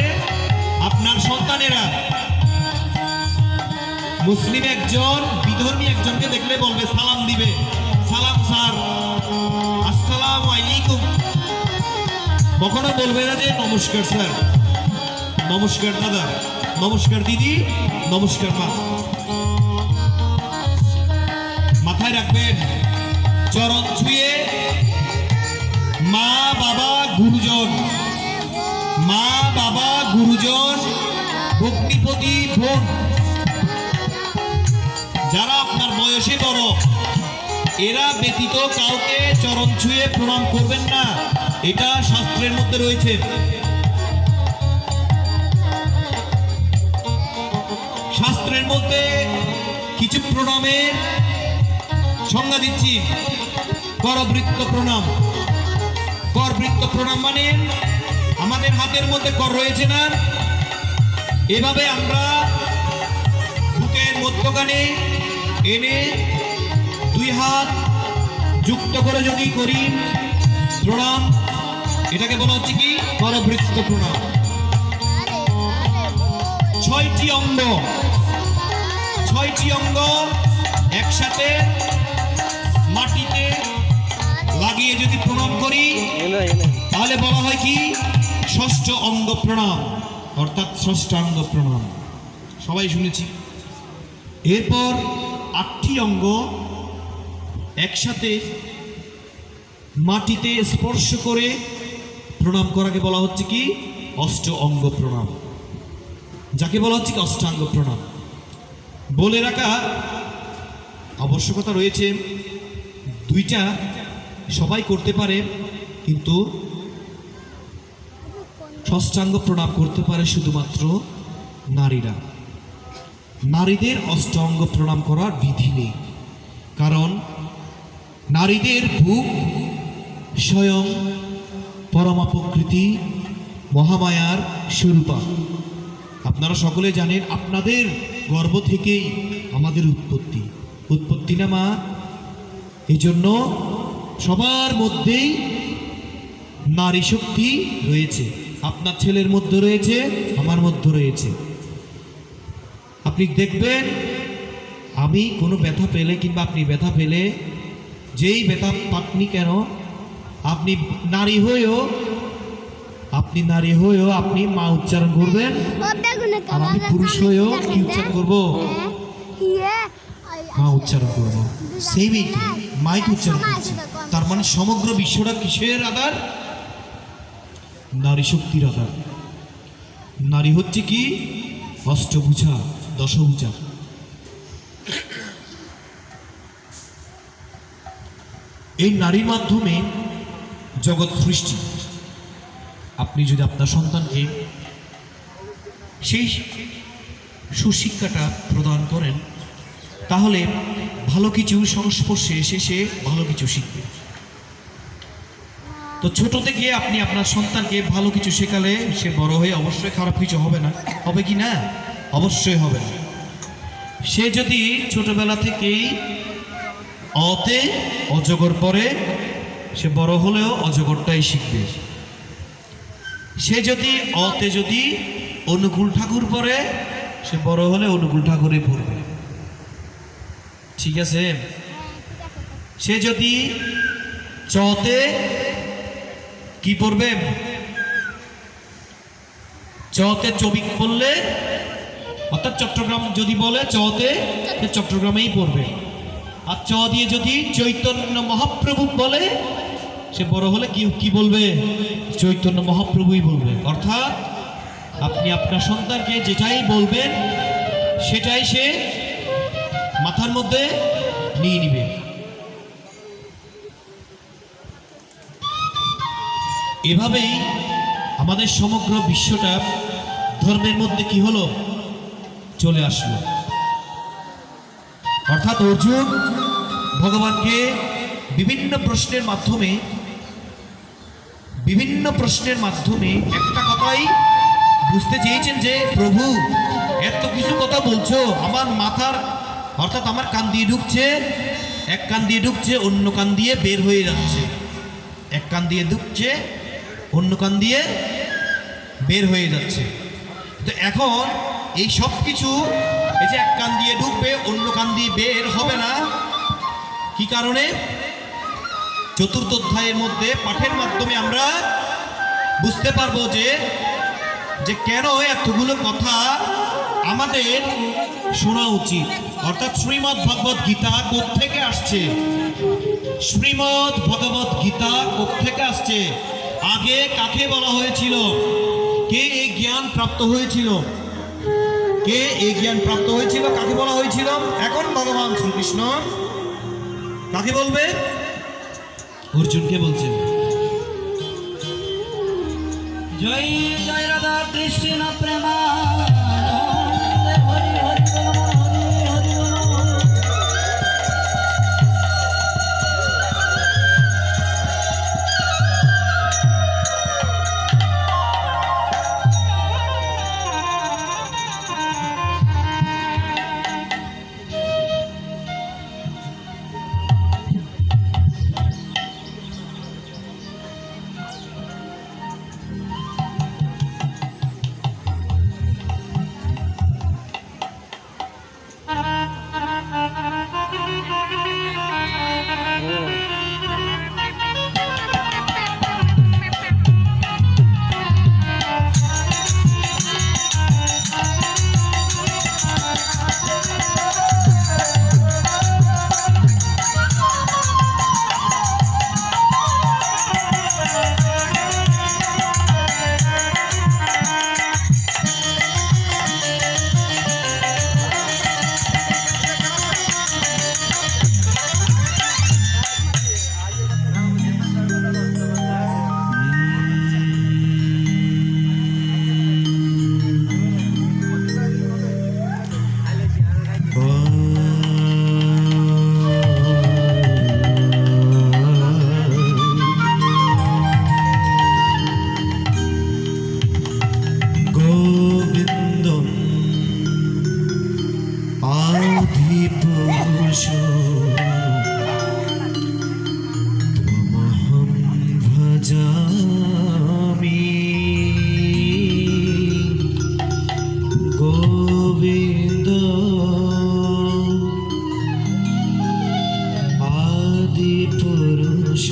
S3: আপনার সন্তানেরা মুসলিম একজন বিধর্মী একজনকে দেখলে বলবে, সালাম দিবে, সালাম স্যার, আসসালামু আলাইকুম। কখনো বলবে না যে নমস্কার স্যার, নমস্কার দাদা, নমস্কার দিদি, নমস্কার মা। মাথায় রাখবেন, চরণ ছুঁয়ে মা বাবা গুরুজন, মা বাবা গুরুজন, ভগ্নিপতি বোন যারা আপনার বয়সে বড়, এরা ব্যতীত কাউকে চরণ ছুঁয়ে প্রণাম করবেন না, এটা শাস্ত্রের মধ্যে রয়েছে। শাস্ত্রের মধ্যে কিছু প্রণামের সংজ্ঞা দিচ্ছি। করবৃত্ত প্রণাম। করবৃত্ত প্রণাম মানে আমাদের হাতের মধ্যে কর রয়েছে না, এভাবে আমরা বুকের মধ্যখানে এনে দুই হাত যুক্ত করে যদি করি প্রণাম, এটাকে বলা হচ্ছে কি করবৃত্ত প্রণাম। 6টি অঙ্গ, 6টি অঙ্গ একসাথে মাটিতে লাগিয়ে যদি প্রণাম করি তাহলে বলা হয় কি ষষ্ঠ অঙ্গ প্রণাম, অর্থাৎ ষষ্ঠাঙ্গ প্রণাম। সবাই শুনেছি। এরপর 8টি অঙ্গ একসাথে মাটিতে স্পর্শ করে প্রণাম করাকে বলা হচ্ছে কি অষ্ট অঙ্গ প্রণাম, যাকে বলা হচ্ছে কি অষ্টাঙ্গ প্রণাম। বলে রাখা আবশ্যকতা রয়েছে, দুইটা সবাই করতে পারে, কিন্তু ষষ্ঠাঙ্গ প্রণাম করতে পারে শুধুমাত্র নারীরা। নারীদের অষ্টাঙ্গ প্রণাম করার বিধি নেই, কারণ নারীদের বুক স্বয়ং পরমা প্রকৃতি মহামায়ার স্বরূপা। আপনারা সকলে জানেন, আপনাদের গর্ভ থেকেই আমাদের উৎপত্তি না মা? এই জন্য সবার মধ্যেই নারী শক্তি রয়েছে। আপনার ছেলের মধ্যে রয়েছে, আমার মধ্যে রয়েছে। আপনি দেখবেন, আমি কোনো ব্যথা পেলে কিংবা আপনি ব্যথা পেলে, যেই ব্যথা পাননি কেন, আপনি নারী হয়েও আপনি মা উচ্চারণ করবেন, আর আমি পুরুষ হয়েও কি উচ্চারণ করবো? মা উচ্চারণ করবো। সেই মাইক উচ্চারণ করছি। তার মানে সমগ্র বিশ্বটা কিসের আধার? নারী শক্তির আধার। নারী হচ্ছে কি অষ্টভুজা, দশভুজা। এই নারীর মাধ্যমে জগৎ সৃষ্টি। আপনি যদি আপনার সন্তানকে সেই সুশিক্ষাটা প্রদান করেন, তাহলে ভালো কিছু সংস্পর্শে এসে সে ভালো কিছু শিখবে। তো ছোট থেকে আপনি আপনার সন্তানকে ভালো কিছু শেখালে সে বড় হয়ে অবশ্যই খারাপ কিছু হবে না। হবে কি না? অবশ্যই হবে না। সে যদি ছোটবেলা থেকেই অতে অজগর পড়ে, সে বড় হলেও অজগরটাই শিখবে। সে যদি অতে যদি অনুকূল ঠাকুর পড়ে, সে বড় হলে অনুকূল ঠাকুরই পড়বে। ঠিক আছে? সে যদি চতে কি পড়বে? চতে চবিক পড়লে, অর্থাৎ চট্টগ্রাম যদি বলে চতে, চট্টগ্রামেই পড়বে। আর চ দিয়ে যদি চৈতন্য মহাপ্রভু বলে, সে বড় হলে কি বলবে? চৈতন্য মহাপ্রভুই বলবে। অর্থাৎ আপনি আপনার সন্তানকে যেটাই বলবেন সেটাই সে মাথার মধ্যে নিয়ে নিবে। এভাবেই আমাদের সমগ্র বিশ্বটা ধর্মের মধ্যে কি হলো? চলে আসলো। অর্থাৎ অর্জুন ভগবানকে বিভিন্ন প্রশ্নের মাধ্যমে একটা কথাই বুঝতে চেয়েছেন যে, প্রভু এত কিছু কথা বলছো, আমার মাথার অর্থাৎ আমার কান দিয়ে ঢুকছে, এক কান দিয়ে ঢুকছে, অন্য কান দিয়ে বের হয়ে যাচ্ছে। এক কান দিয়ে ঢুকছে, অন্য কান দিয়ে বের হয়ে যাচ্ছে। তো এখন এই সব কিছু, এই যে এক কান দিয়ে ঢুকবে অন্য কান দিয়ে বের হবে না, কি কারণে? চতুর্থ অধ্যায়ের মধ্যে পাঠের মাধ্যমে আমরা বুঝতে পারবো যে কেন এতগুলো কথা আমাদের শোনা উচিত। অর্থাৎ শ্রীমদ্ ভগবত গীতা কোত্থেকে আসছে, শ্রীমদ্ ভগবত গীতা কোত্থেকে আসছে, আগে কাকে বলা হয়েছিল, কে এই জ্ঞান প্রাপ্ত হয়েছিল, কে এই জ্ঞান প্রাপ্ত হয়েছিল, কাকে বলা হয়েছিল। এখন ভগবান শ্রীকৃষ্ণ কাকে বলবে, অর্জুনকে বলছেন।
S2: জয় জয় রাধা কৃষ্ণ প্রেমানন্দে হরি হরি বল হরি হরি বল।
S1: গোবিন্দ আদি পুরুষ অহং ভজামি। গোবিন্দ আদি পুরুষ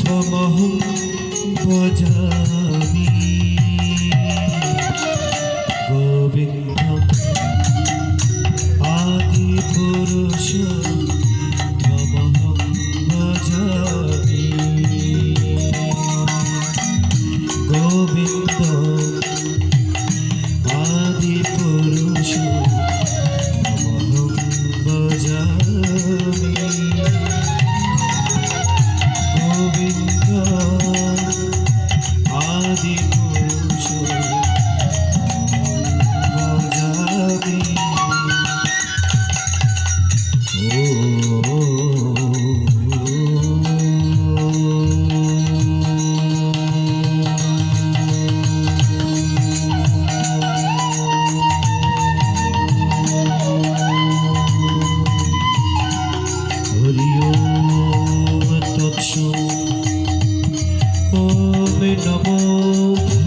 S1: তমহং ভজামি। গোবিন্দ আদি পুরুষ তমহং ভজামি। গোবিন্দ আদি পুরুষ গোবিন্দ আদি পুরুষ ভজামি। হরি ওম তৎসৎ। ওম নমো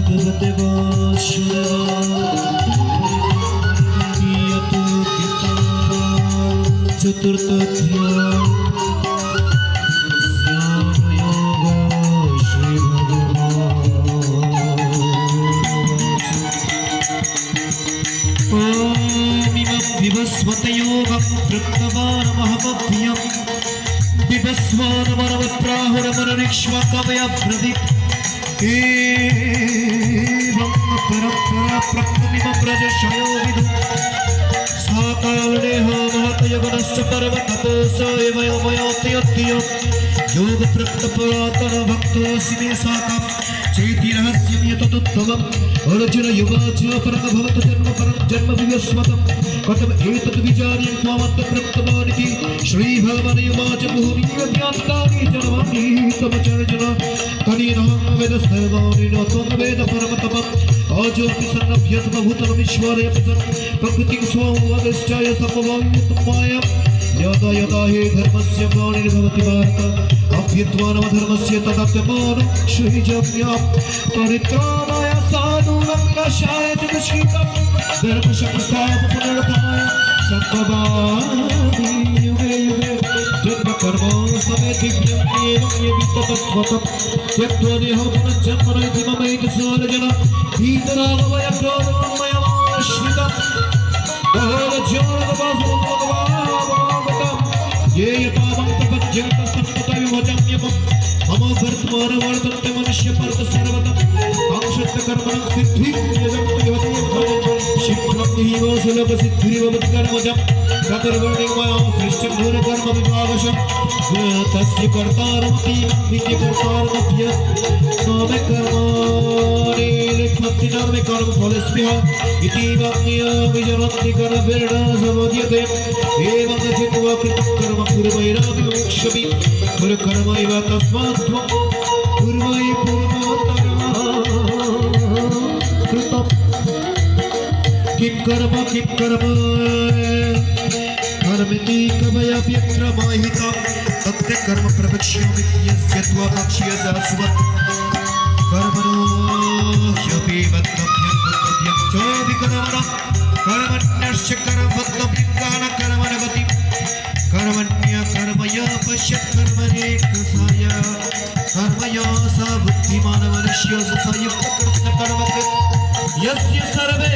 S1: ভগবতে বাসুদেবায়। ইয়ত গীতা চতুর্থোধ্যায় জ্ঞানযোগ শ্রী ভগবান। ওম ইমং বিভস্মত যোগং প্রত্যবানমহমভ্যম
S4: विभस्मान मनवत्प्राहुरमरनिक्ष्वाकवयप्रदीप एवं परम्परा प्रकृतिम प्रजशयो विदु साकालनेह महतयगुणश्च पर्वतपोष एव मयोत्यत्य योग प्रकृतपुरातन भक्तोऽसि मे साकम् चेति रहस्यं यतदुत्तमम् अर्जुन युवाच परम भवतु जन्म विवस्वतम् कथम एतद् विचार्यं त्वामत्र प्रप्तवानिति श्रीभगवानुवाच भूमिव्याप्तानि जन्मानि तमचर्जुन तनीनां वेद सर्वाणि न त्वं वेद परमतमम् अजोऽपि सन्नभ्यस्मभूतलमीश्वरे प्रकृतिं स्वमवदिष्टाय समवायुतमायम् यदा यदा हि धर्मस्य ग्लानिर्भवति भारत अभ्युत्थानमधर्मस्य तदात्मनो क्षुहिजम्यां परित्राणाय साधूनां विनाशाय च दुष्कृतं धर्मसंस्थापनार्थाय सम्भवामि युगे युगे जन्मकर्म समेधिव्यं एवं यविततत्त्वतं त्यक्त्वा देहो पुनर्जन्म नैति ममैति सारजन भीतरागवयक्रोधोन्मयमाश्रितम् ये यतावं प्रपद्यन्त सत्ततविभजम्यमं मम वर्तमानवर्तन्ते मनुष्य परत सर्वतम् अंशत्कर्मणं सिद्धिं यजन्ति युवतीं शीघ्रं हि सुलभसिद्धिर्भवत्कर्मजं चतुर्वर्णिं मया सृष्टं धूरकर्म विभागशं तस्य कर्तारमपि विद्यकर्तारमभ्य नामे कर्माणि लिखन्ति नामे कर्मफलस्यः इति वाक्यविजनन्ति कर्मभिर्णासमोद्यते एवं चित्वा कृतं कर्म कुर्वैराविमोक्षपि कुरुकर्मैव तस्मात् त्वं कुर्वै पूर्वोत्तरं किं कर्म कर्मिति कवयव्यक्रमाहितं तत्र कर्म प्रवक्ष्यामि यस्य त्वपक्ष्यदास्वत् कर्मणो ह्यपि वक्तव्यं च विकर्मणः कर्मण्यश्च कर्मवत्तव्यं कर्मणगति कर्मण्य कर्मया पश्यत् कर्मणे कृताय कर्मया स बुद्धिमान् मनुष्यो स युक्त कृष्णकर्मकृत् यस्य सर्वे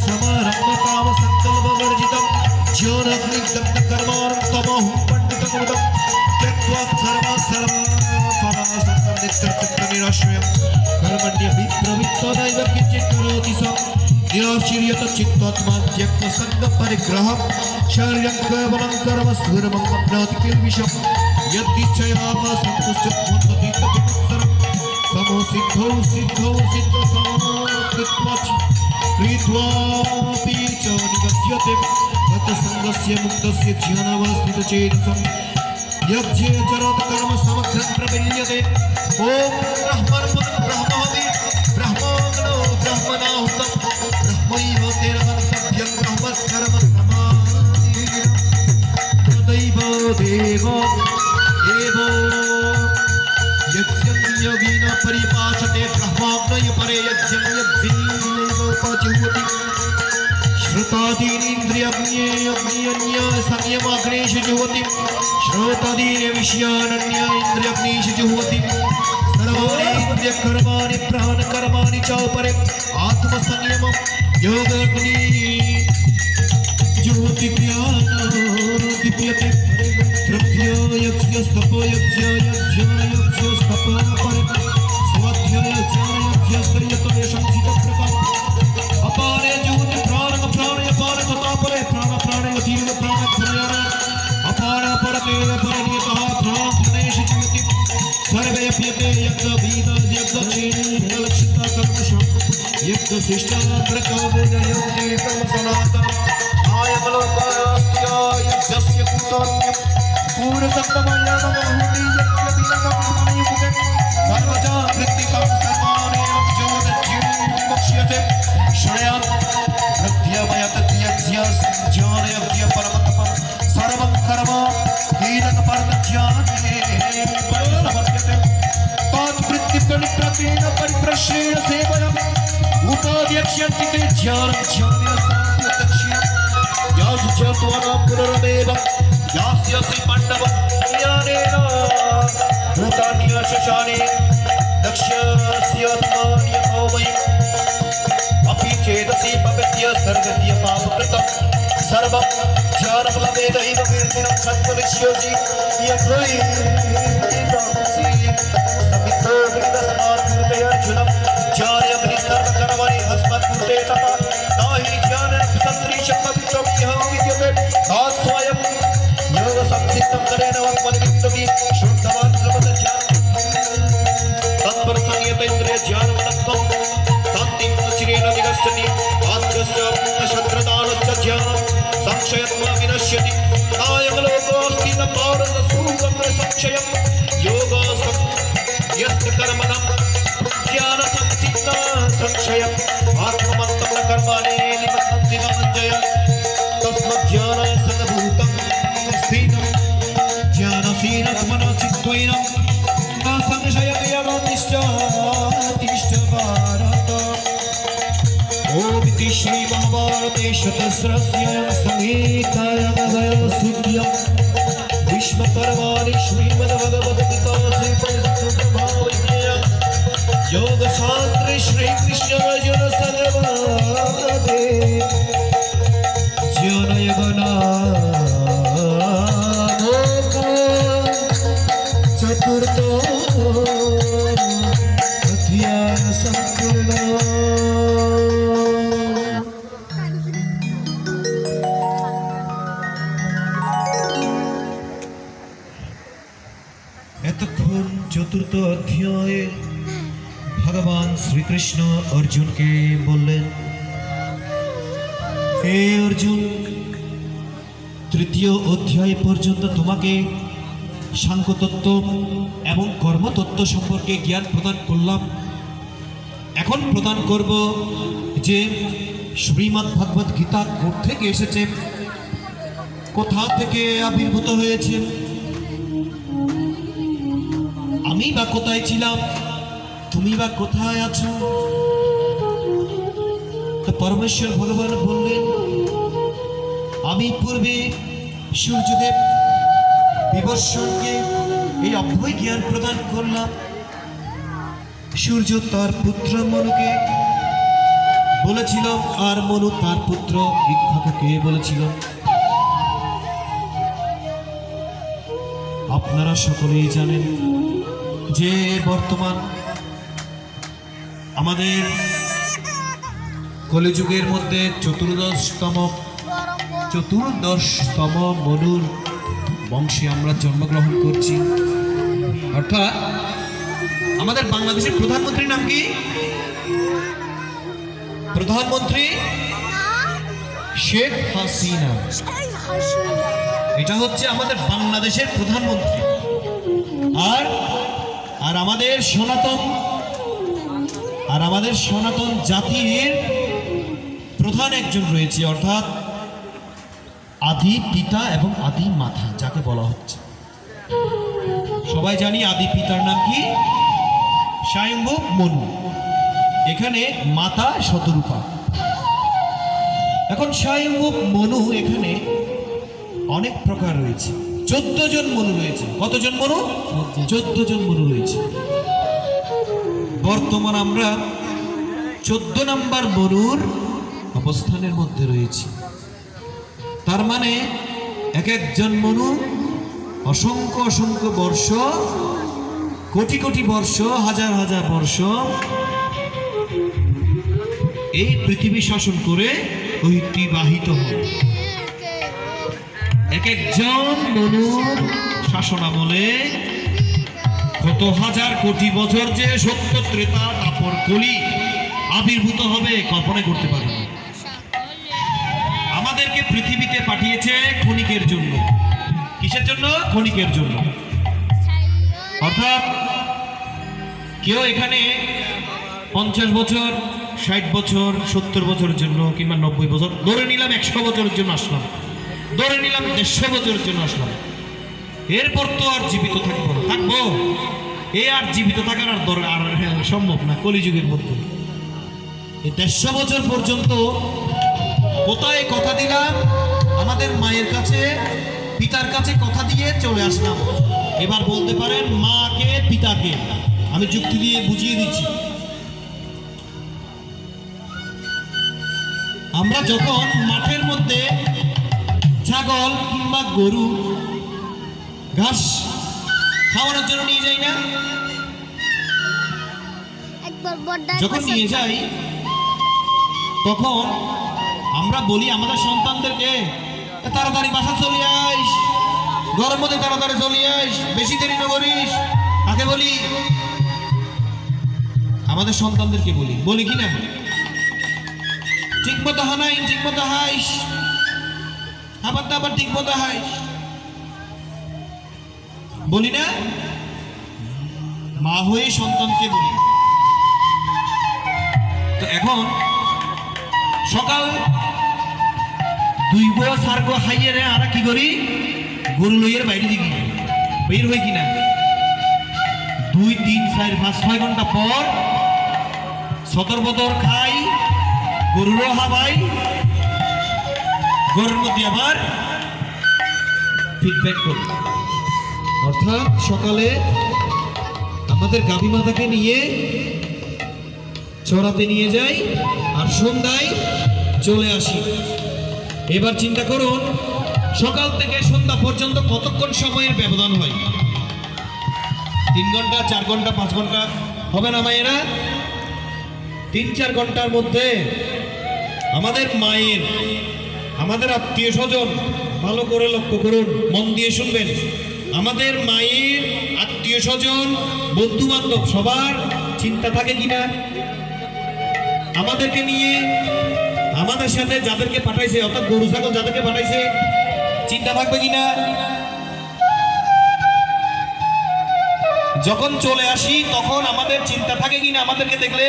S4: समरम्भताम सङ्कल्पवर्जितं ज्योतिर्दग्धकर्माणं तमोहं पण्डितमुदं त्यक्त्वा सर्वफलासक्तनिराश्रयं कर्मण्यभिप्रवृत्तो नैव किञ्चित् करोति सः निराश्रियत चित्तात्मा त्यक्तसङ्गपरिग्रहं शौर्यं केवलं कर्म स्थिरमं अप्नोति किल्बिषं यद्दिच्छयाम सन्तुष्टत्वं तदितविमुत्तरं समो सिद्धौ कृत्वापि च निगद्यते तत्सङ्गस्य मुक्तस्य ज्ञानावस्थितचेतसं यज्ञे चरत कर्म समग्रं प्रविल्यते ॐ ब्रह्मणोऽपि ब्रह्माग्नो ब्रह्मणाहुतं ब्रह्मैव तेन हन्तव्यं ब्रह्मकर्म समाधिना तदैव देव एव यज्ञं योगिना परिपाचते ब्रह्माग्नय परे यज्ञं यज्ञेनैवोपजुह्वति श्रुतादीनीन्द्रियज्ञेयज्ञेयन्य संयमाग्नेषु जुह्वति श्रोतादीनि विषयानन्य इन्द्रियग्नेषु जुह्वति सर्वाणि इन्द्रियकर्माणि प्राणकर्माणि चोपरे आत्मसंयमं योगाग्नि जुह्वति ज्ञानदीप्यते श्रद्धया यज्ञस्तपो यज्ञस्तपो परे स्वाध्यायज्ञानयज्ञस्तयतो संसितप्रकम् अपारे जुह्वति प्राणं प्राणय पारकतापरे प्राणय दीर्घ प्राणप्रयाण अपार परतेन परनियतः प्राणप्रणेषु जुह्वति सर्वेऽप्यते यज्ञवीदयज्ञक्षीणलक्षिता कर्मशः यज्ञशिष्टाग्रकामोदयन्ते कर्मसनातनम् आयमलोकास्त्या यज्ञस्य कुतोऽन्यं पूर्णसत्त्वमयनमहुति यज्ञविनमहुनियुक्तं कर्मजागृत्तिकं सर्वाणेन ज्योतिर्मुक्ष्यते श्रेयान् प्रत्यमयतद्यज्ञस्ज्ञानयज्ञ परमतपं सर्वं कर्म हीनकपर्णज्ञाने समर्प्यते तत्वृत्तिप्रणिप्रतेन परिप्रश्रेण सेवनम् उपाध्यक्ष्यन्ति ते ज्ञानं ज्ञानेन सात्वदक्षिणं यासु च त्वना पुनरमेव यास्यसि पाण्डव ज्ञानेन भूतान्यशशाने दक्ष्यस्यात्मान्यतो मयि अपि चेदसि पवित्य सर्वस्य पापकृतं
S3: सर्वं ज्ञानप्लवे दैवकीर्तिनं सत्त्वविश्योऽसि यत्त्वयि समितो विदस्मात् कीर्तयर्जुनं ज्ञानयमनि सर्वकर्मणि अस्मत्कृते तपः नहि ज्ञानं सदृशं पवित्रमिह विद्यते तास्वयं योगसंसिद्धं करेण वक्मनिमित्तमि शुद्धवान् सर्वज्ञानं तत्परसंयतेन्द्रिय ज्ञानवनत्वं तान्तिं चिरेण विगच्छति आद्यश्च शत्रदानश्च ज्ञानं संशयत्वा विनश्यति नायं लोकोऽस्ति न पारससूकं संशयं योगोऽस्तं यस्य कर्मणं ज्ञानसंसिद्धा संशयम् आत्ममत्तं न कर्माणि निबद्धन्ति धनञ्जय तस्मज्ज्ञानाय सद्भूतं स्थितं ज्ञानहीनं मनोचित्त्वेन न संशयमेवोत्तिष्ठ भारत ओमिति श्रीमहाभारते शतस्रस्यां संहितायां भीष्मपर्वाणि श्रीमद्भगवद्गीतासु परिसुतभावज्ञेयं योगशास्त्रे श्रीकृष्णार्जुनसंवादे ज्ञानयोगनामोऽध्यायः चतुर्थो अध्याय सम्पूर्णः।
S4: এতক্ষণ চতুর্থ অধ্যায়ে ভগবান শ্রীকৃষ্ণ অর্জুনকে বললেন, হে অর্জুন, তৃতীয় অধ্যায় পর্যন্ত তোমাকে সাংখ্যতত্ত্ব এবং কর্মতত্ত্ব সম্পর্কে জ্ঞান প্রদান করলাম। এখন প্রদান করব যে শ্রীমদ্ ভগবদ গীতা কোত্থেকে এসেছে, কোথা থেকে আবির্ভূত হয়েছে, আমি বা কোথায় ছিলাম, তুমি বা কোথায় আছো। তো পরমেশ্বর ভগবান বললেন, আমি পূর্বে সূর্যদেব বিবর্ষণকে এই অভয় জ্ঞান প্রদান করলাম। সূর্য তার পুত্র মনুকে বলেছিল, আর মনু তার পুত্র ইক্ষ্বাকুকে বলেছিল। আপনারা সকলেই জানেন যে বর্তমান আমাদের কলিযুগের মধ্যে চতুর্দশতম মনুর বংশে আমরা জন্মগ্রহণ করছি। অর্থাৎ আমাদের বাংলাদেশের প্রধানমন্ত্রীর নাম কি? প্রধানমন্ত্রী শেখ হাসিনা। এটা হচ্ছে আমাদের বাংলাদেশের প্রধানমন্ত্রী। আর আমাদের সনাতন জাতির প্রধান একজন রয়েছে, অর্থাৎ আদি পিতা এবং আদি মাতা যাকে বলা হচ্ছে। সবাই জানি আদি পিতার নাম কি? স্বয়ম্ভু মনু। এখানে মাতা শতরূপা। এখন স্বয়ম্ভু মনু এখানে অনেক প্রকার রয়েছে। 14 জন মনু রয়েছে। কতজন মনু? 14 জন মনু রয়েছে। বর্তমান আমরা 14 নম্বর মনুর অবস্থানের মধ্যে রয়েছি। তার মানে এক একজন মনু অসংখ্য অসংখ্য বর্ষ, কোটি কোটি বর্ষ, হাজার হাজার বর্ষ এই পৃথিবী শাসন করে অতিবাহিত হয়। এক একজন মনুর শাসনামলে কত হাজার কোটি বছর যে সত্য ত্রেতা তারপর কলি আবির্ভূত হবে কল্পনা করতে পারে না। আমাদেরকে পৃথিবীতে পাঠিয়েছে ক্ষণিকের জন্য। কিসের জন্য? ক্ষণিকের জন্য। অর্থাৎ কেউ এখানে 50 বছর, 60 বছর, 70 বছরের জন্য কিংবা 90 বছর, ধরে নিলাম 100 বছরের জন্য আসলাম, ধরে নিলাম 150 বছরের জন্য আসলাম। এরপর তো আর জীবিত থাকবো না। থাকবো? এ আর জীবিত থাকার আর সম্ভব না কলিযুগের মধ্যে। এই 150 বছর পর্যন্ত কোথায় কথা দিলাম? আমাদের মায়ের কাছে, পিতার কাছে কথা দিয়ে চলে আসলাম। এবার বলতে পারেন মাকে পিতাকে। আমি যুক্তি দিয়ে বুঝিয়ে দিচ্ছি। আমরা যখন মাঠের মধ্যে ছাগল কিংবা গরু ঘাস খাওয়ানোর জন্য নিয়ে যাই না? যখন নিয়ে যাই তখন আমরা বলি আমাদের সন্তানদেরকে, তাড়াতাড়ি বাসা চলে আইস, ঘরের মধ্যে তাড়াতাড়ি চলে আইস, বেশি দেরি না করিস। কাকে বলি? আমাদের সন্তানদেরকে বলি কি না? ঠিক মতো হানাই, ঠিক মতো হাইস, আবার ঠিক মতো হাইস, বলি না? মা হয়ে সন্তানকে বলি। তো এখন সকাল 2 বউ 4 গো হাইয়ে রে, আর কি করি? গরু লইয়ের বাইরে দিকে বের হই কিনা 2, 3, 4, 5, 6 ঘন্টা পর সতর বতর খাই, গরুরও হাবাই, গরুর মধ্যে আবার ফিডব্যাক করি। অর্থাৎ সকালে আমাদের গাভী মাতাকে নিয়ে চড়াতে নিয়ে যাই আর সন্ধ্যায় চলে আসি। এবার চিন্তা করুন সকাল থেকে সন্ধ্যা পর্যন্ত কতক্ষণ সময়ের ব্যবধান হয়? 3 ঘন্টা, 4 ঘন্টা, 5 ঘন্টা হবে না মায়েরা? 3-4 ঘন্টার মধ্যে আমাদের মায়ের, আমাদের আত্মীয় স্বজন, ভালো করে লক্ষ্য করুন, মন দিয়ে শুনবেন, আমাদের মায়ের আত্মীয় স্বজন, বন্ধু বান্ধব সবার চিন্তা থাকে কিনা? আমাদেরকে নিয়ে, আমাদের সাথে যাদেরকে পাঠাইছে, অর্থাৎ গরু ছাগল যাদেরকে পাঠাইছে, চিন্তা থাকবে কিনা? যখন চলে আসি তখন আমাদের চিন্তা থাকে কিনা? আমাদেরকে দেখলে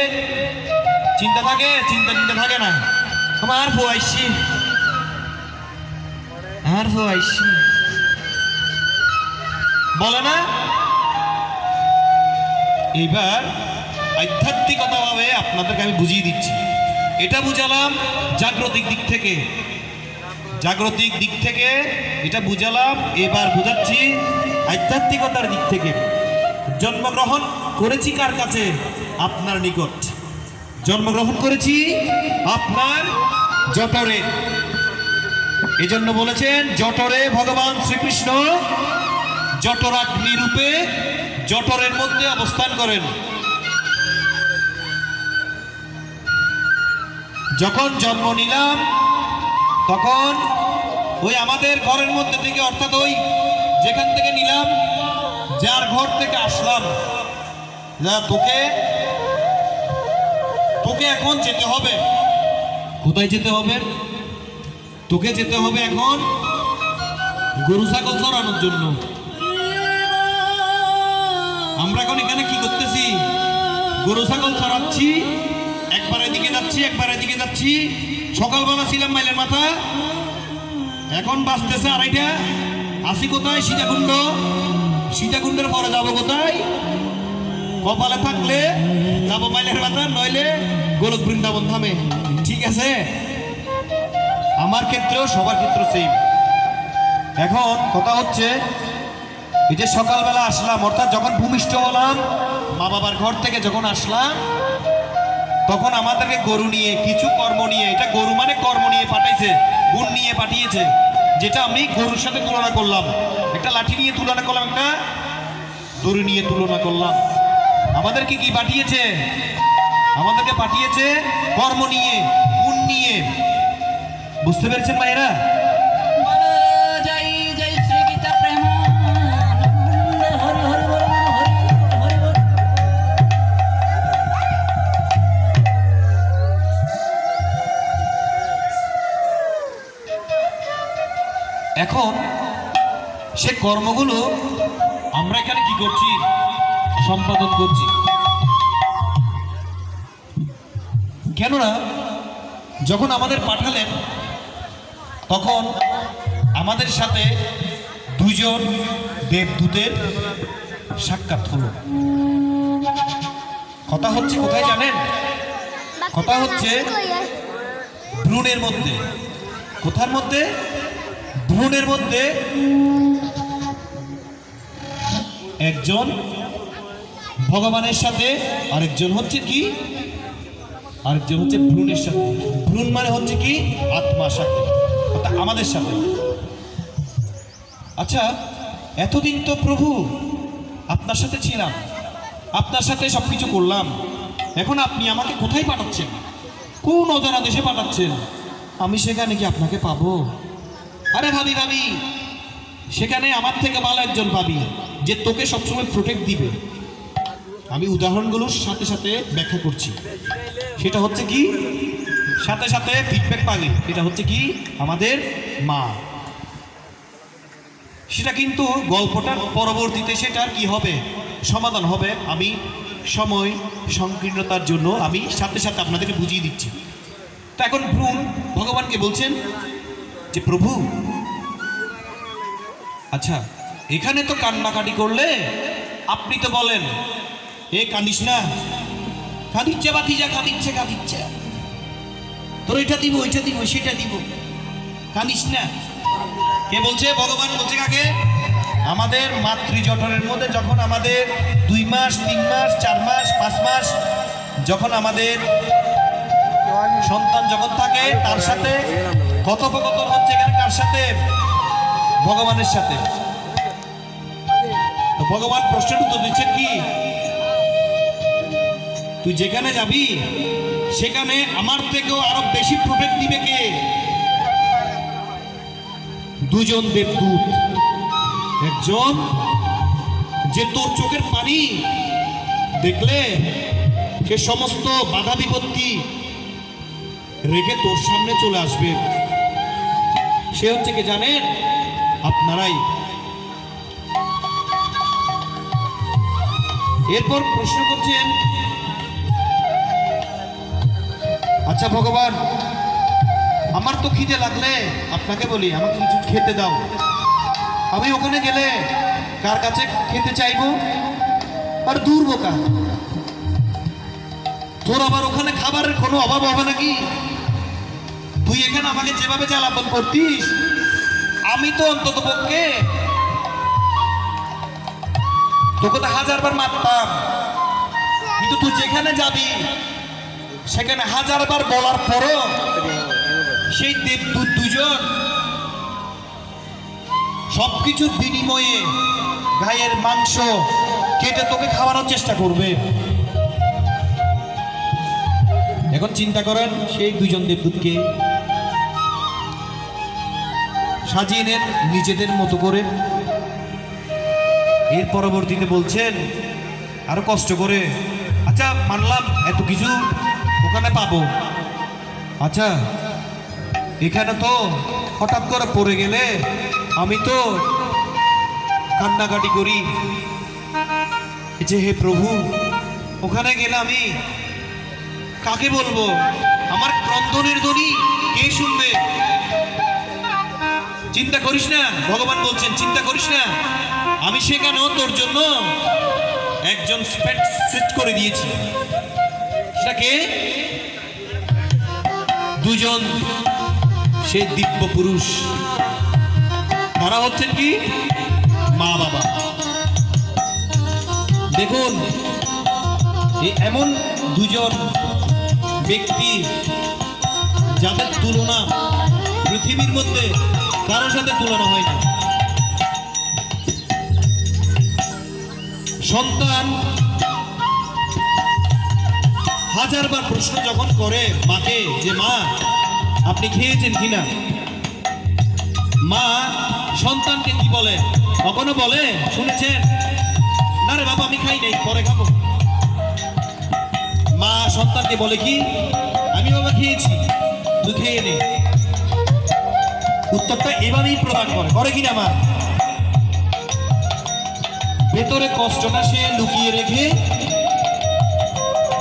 S4: চিন্তা থাকে? চিন্তা থাকে না? আমার ফুয়াইছি, আর ফুয়াইছি বলে না? এইবার আধ্যাত্মিকতা ভাবে আপনাদেরকে আমি বুঝিয়ে দিচ্ছি। এটা বুঝালাম জাগ্রতিক দিক থেকে, জাগ্রতিক দিক থেকে এটা বুঝালাম। এবার বুঝাচ্ছি আধ্যাত্মিকতার দিক থেকে। জন্মগ্রহণ করেছি কার কাছে? আপনার নিকট। জন্মগ্রহণ করেছি আপনার জঠরে। এজন্য বলেছেন জঠরে ভগবান শ্রীকৃষ্ণ জঠরাগ্নি রূপে জঠরের মধ্যে অবস্থান করেন। যখন জন্ম নিলাম তখন ওই আমাদের ঘরের মধ্যে থেকে, অর্থাৎ ওই যেখান থেকে নিলাম, যার ঘর থেকে আসলাম, যা তোকে এখন যেতে হবে। কোথায় যেতে হবে? তোকে যেতে হবে এখন গরু ছাগল চড়ানোর জন্য। আমরা এখন এখানে কি করতেছি? গরু ছাগল চড়াচ্ছি, একবার এদিকে যাচ্ছি, একবার এদিকে যাচ্ছি। সকালবেলা ছিলাম মাইলের মাথা, এখন বাজতেছে 2:30। আসি কোথায়? সীতাকুণ্ড। সীতাকুণ্ডের পরে যাবো কোথায়? কপালে থাকলে যাবো মাইলের মাথা, নইলে গোলক বৃন্দাবন ধামে। ঠিক আছে? আমার ক্ষেত্রেও, সবার ক্ষেত্রে সেম। এখন কথা হচ্ছে এই যে সকালবেলা আসলাম, অর্থাৎ যখন ভূমিষ্ঠ হলাম, মা বাবার ঘর থেকে যখন আসলাম, তখন আমাদেরকে গরু নিয়ে, কিছু কর্ম নিয়ে, এটা গরু মানে কর্ম নিয়ে পাঠাইছে, গুণ নিয়ে পাঠিয়েছে, যেটা আমি গরুর সাথে তুলনা করলাম। একটা লাঠি নিয়ে তুলনা করলাম, একটা দড়ি নিয়ে তুলনা করলাম। আমাদেরকে কি পাঠিয়েছে? আমাদেরকে পাঠিয়েছে কর্ম নিয়ে, গুণ নিয়ে। বুঝতে পেরেছেন মায়েরা?
S2: জয় জয় শ্রী গীতা প্রেমানন্দ, হরি হরি বল, হরি বল।
S4: এখন সে কর্মগুলো আমরা এখানে কি করছি? সম্পাদন করছি। কেননা যখন আমাদের পাঠালেন তখন আমাদের সাথে 2 জন দেবদূতের সাক্ষাৎ হলো। কথা হচ্ছে কোথায় জানেন? কথা হচ্ছে ভ্রূণের মধ্যে। কোথার মধ্যে? ভ্রূণের মধ্যে। একজন ভগবানের সাথে, আরেকজন হচ্ছে কি? আরেকজন হচ্ছে ভ্রূণের সাথে। ভ্রূণ মানে হচ্ছে কি? আত্মার সাথে, অর্থাৎ আমাদের সাথে।
S3: আচ্ছা, এতদিন তো প্রভু আপনার সাথে ছিলাম, আপনার সাথে সব কিছু করলাম, এখন আপনি আমাকে কোথায় পাঠাচ্ছেন? কোন অজানা দেশে পাঠাচ্ছেন? আমি সেখানে কি আপনাকে পাবো? আরে ভাবি ভাবি, সেখানে আমার থেকে ভালো একজন পাবি যে তোকে সবসময় প্রোটেক্ট দিবে। আমি উদাহরণগুলোর সাথে সাথে ব্যাখ্যা করছি। সেটা হচ্ছে কি, সাথে সাথে ফিডব্যাক পাবে, এটা হচ্ছে কি আমাদের মা। সেটা কিন্তু গল্পটার পরবর্তীতে সেটার কি হবে, সমাধান হবে। আমি সময় সংকীর্ণতার জন্য আমি সাথে সাথে আপনাদেরকে বুঝিয়ে দিচ্ছি। তো এখন ভ্রূণ ভগবানকে বলছেন যে প্রভু, আচ্ছা এখানে তো কান্নাকাটি করলে আপনি তো বলেন এ কাঁদিস না, কাঁদিচ্ছে বাতিজা, কাঁদিচ্ছে কাঁদিচ্ছে, তোর এটা দিব ওইটা দিব সেটা দিব, কাঁদিস না। কে বলছে? ভগবান বলছে কাকে? আমাদের মাতৃজঠরের মধ্যে যখন আমাদের 2 মাস 3 মাস 4 মাস 5 মাস যখন আমাদের সন্তান যখন থাকে, তার সাথে কথোপকথন হচ্ছে এখানে কার সাথে? ভগবানের সাথে। তো ভগবান প্রশ্নের উত্তর দিচ্ছেন কি, তুই যেখানে যাবি সেখানে আমার থেকেও আরো বেশি প্রোটেক্ট দিবে কে? 2 জন দেবদূত। একজন যে তোর চোখের পানি দেখলে সে সমস্ত বাধা বিপত্তি রেখে তোর সামনে চলে আসবে, সে হচ্ছে কে জানেন? আপনারাই। এরপর প্রশ্ন করছেন, আচ্ছা ভগবান, আমার তো খিদে লাগলে আপনাকে বলি আমাকে কিছু খেতে দাও, আমি ওখানে গেলে কার কাছে খেতে চাইবো? আর দূর বোকা, তোর আবার ওখানে খাবারের কোনো অভাব হবে নাকি? তুই এখানে আমাকে যেভাবে জ্বালাতন করতিস, আমি তো অন্তত পক্ষে তোকে তো 1000 বার মারতাম, কিন্তু তুই যেখানে যাবি সেখানে 1000 বার বলার পরও সেই দেবদূত 2 জন সবকিছুর বিনিময়ে গায়ের মাংস কেটে তোকে খাওয়ানোর চেষ্টা করবে। এখন চিন্তা করেন, সেই 2 জন দেবদূতকে সাজিয়ে নেন নিজেদের মতো করে। এর পরবর্তীতে বলছেন আরো কষ্ট করে, আচ্ছা মানলাম এত কিছু ওখানে পাবো, আচ্ছা এখানে তো হঠাৎ করে পড়ে গেলে আমি তো কান্নাকাটি করি, যে হে প্রভু ওখানে গেলে আমি কাকে বলবো? আমার ক্রন্দনের ধ্বনি কে শুনবে? চিন্তা করিস না, ভগবান বলছেন চিন্তা করিস না, আমি সেখানেও তোর জন্য একজন সেট করে দিয়েছি। সেটা কে? 2 জন সেই দিব্য পুরুষ, তারা হচ্ছেন কি? মা বাবা। দেখুন এমন 2 জন ব্যক্তি যাদের তুলনা পৃথিবীর মধ্যে কারোর সাথে তুলনা হয় না। সন্তান 1000 বার প্রশ্ন যখন করে মাকে যে মা আপনি খেয়েছেন কিনা, মা সন্তানকে কি বলে? কখনো বলে শুনেছেন? না রে বাবা আমি খাই নাই, পরে খাবো। মা সন্তানকে বলে কি, আমি বাবা খেয়েছি, তুই খেয়ে নে। উত্তরটা এভাবেই প্রদান করে কিনা মা? ভেতরে কষ্টটা সে লুকিয়ে রেখে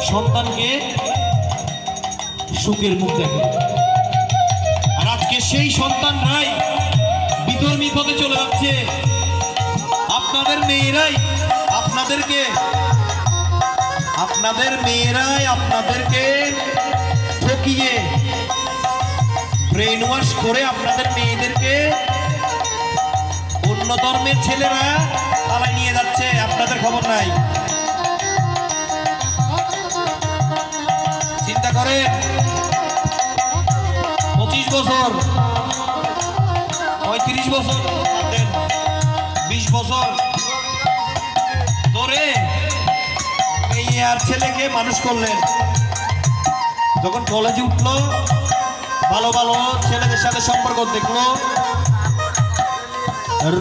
S3: সন্তানকে সুখের মুখ দেখে। আর আজকে সেই সন্তানরাই বিধর্মী পথে চলে যাচ্ছে। আপনাদের মেয়েরাই আপনাদেরকে ঠকিয়ে ব্রেন ওয়াশ করে আপনাদের মেয়েদেরকে অন্য ধর্মের ছেলেরা পালায় নিয়ে যাচ্ছে, আপনাদের খবর নাই। চিন্তা করেন, 25 বছর 35 বছর চার ছেলেকে মানুষ করলেন। যখন কলেজে উঠলো, ভালো ভালো ছেলেদের সাথে সম্পর্ক দেখলো,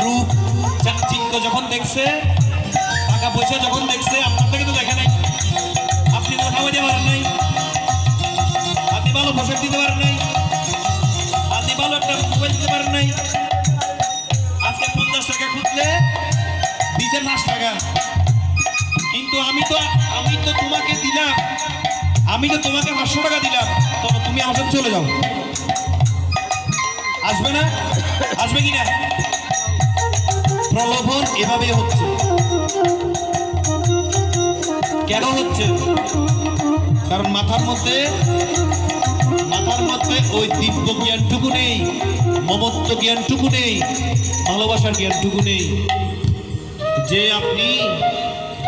S3: রূপ চাকচিক্য যখন দেখছে, টাকা পয়সা যখন দেখছে, আপনার থেকে তো দেখে নাই, আপনি তো খাওয়াইতে পারেন নাই, আপনি ভালো পোশাক দিতে পারেন নাই, আপনি ভালো একটা মোবাইল দিতে পারেন নাই। আজকে 50 টাকা খুঁজলে দিতে 5 টাকা। কিন্তু আমি তো তোমাকে দিলাম, আমি তো তোমাকে 500 টাকা দিলাম, তো তুমি আমার সাথে চলে যাও। আসবে না? আসবে কিনা? প্রলোভন এভাবেই হচ্ছে। কেন হচ্ছে? কারণ মাথার মধ্যে ওই দিব্য জ্ঞানটুকু নেই, মমত্ব জ্ঞানটুকু নেই, ভালোবাসার জ্ঞানটুকু নেই, যে আপনি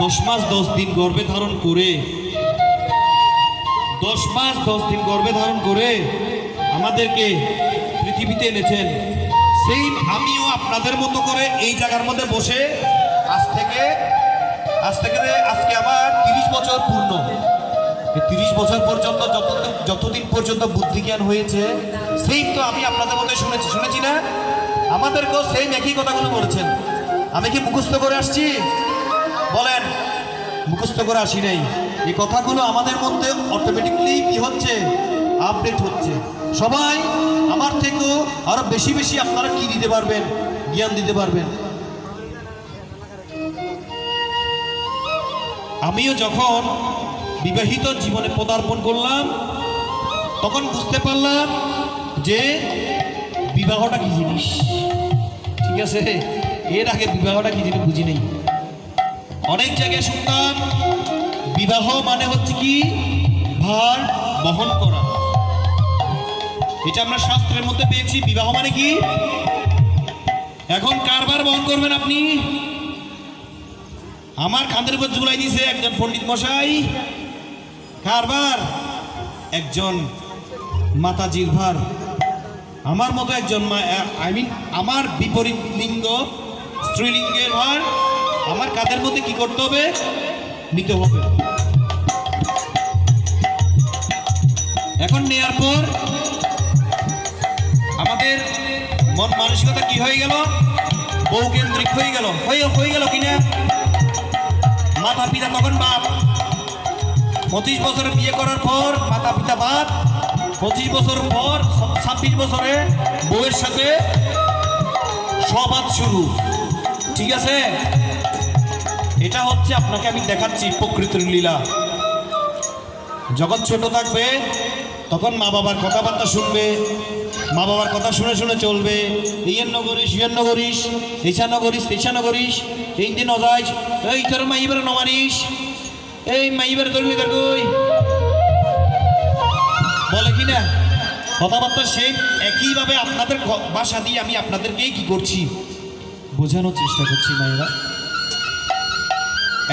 S3: 10 মাস 10 দিন গর্ভে ধারণ করে, 10 মাস 10 দিন গর্ভে ধারণ করে আমাদেরকে পৃথিবীতে এনেছেন। সেই আমিও আপনাদের মতো করে এই জায়গার মধ্যে বসে আজকে আমার 30 বছর পূর্ণ। 30 বছর পর্যন্ত যতদিন পর্যন্ত বুদ্ধি জ্ঞান হয়েছে, সেই তো আমি আপনাদের মধ্যে শুনেছি না? আমাদেরকেও সেই একই কথাগুলো বলেছেন। আমি কি মুখস্থ করে আসছি? বলেন, মুখস্থ করে আসি নাই। এই কথাগুলো আমাদের মধ্যে অটোমেটিকলি কি হচ্ছে? আপডেট হচ্ছে। সবাই আমার থেকেও আরো বেশি বেশি আপনারা কি দিতে পারবেন? জ্ঞান দিতে পারবেন। আমিও যখন বিবাহিত জীবনে পদার্পণ করলাম, তখন বুঝতে পারলাম যে বিবাহটা কি জিনিস। ঠিক আছে, এর আগে বিবাহটা কি জিনিস বুঝি নেই। অনেক জায়গায় শুনতাম বিবাহ মানে হচ্ছে কি ভার বহন করা। এটা আমরা শাস্ত্রের মধ্যে পেয়েছি। বিবাহ মানে কি? এখন কার ভার বহন করবেন আপনি? আমার কাঁধের উপর ঝুলাই দিয়েছে একজন পণ্ডিত মশাই। কার ভার? একজন মাতাজির ভার। আমার মতো একজন আমার বিপরীত লিঙ্গ স্ত্রীলিঙ্গের ভার আমার কাঁধের মধ্যে কি করতে হবে? নিতে হবে। এখন নেয়ার পর আমাদের মন মানসিকতা কি হয়ে গেল? বউ কেন্দ্রিক হয়ে গেল কিনা? মাতা পিতা তখন বাপ। 25 বছরে বিয়ে করার পর মাতা পিতা বাপ। 25 বছর পর 26 বছরে বউয়ের সাথে সবাদ শুরু। ঠিক আছে, এটা হচ্ছে আপনাকে আমি দেখাচ্ছি প্রকৃতির লীলা। যখন ছোট থাকবে তখন মা বাবার কথাবার্তা শুনবে, মা বাবার কথা শুনে শুনে চলবে। ইয়েন নগরিস, ইয়েন নগরিস, এইসা নগরিস, তেইসা নগরিস, এই দিন অজাইস, এই তোর মাইবার নমারিস, এই মাইবার ধরবি তোর কই বলে কিনা কথাবার্তা সেই একইভাবে আপনাদের ভাষা দিয়ে আমি আপনাদেরকেই কি করছি বোঝানোর চেষ্টা করছি মায়েরা।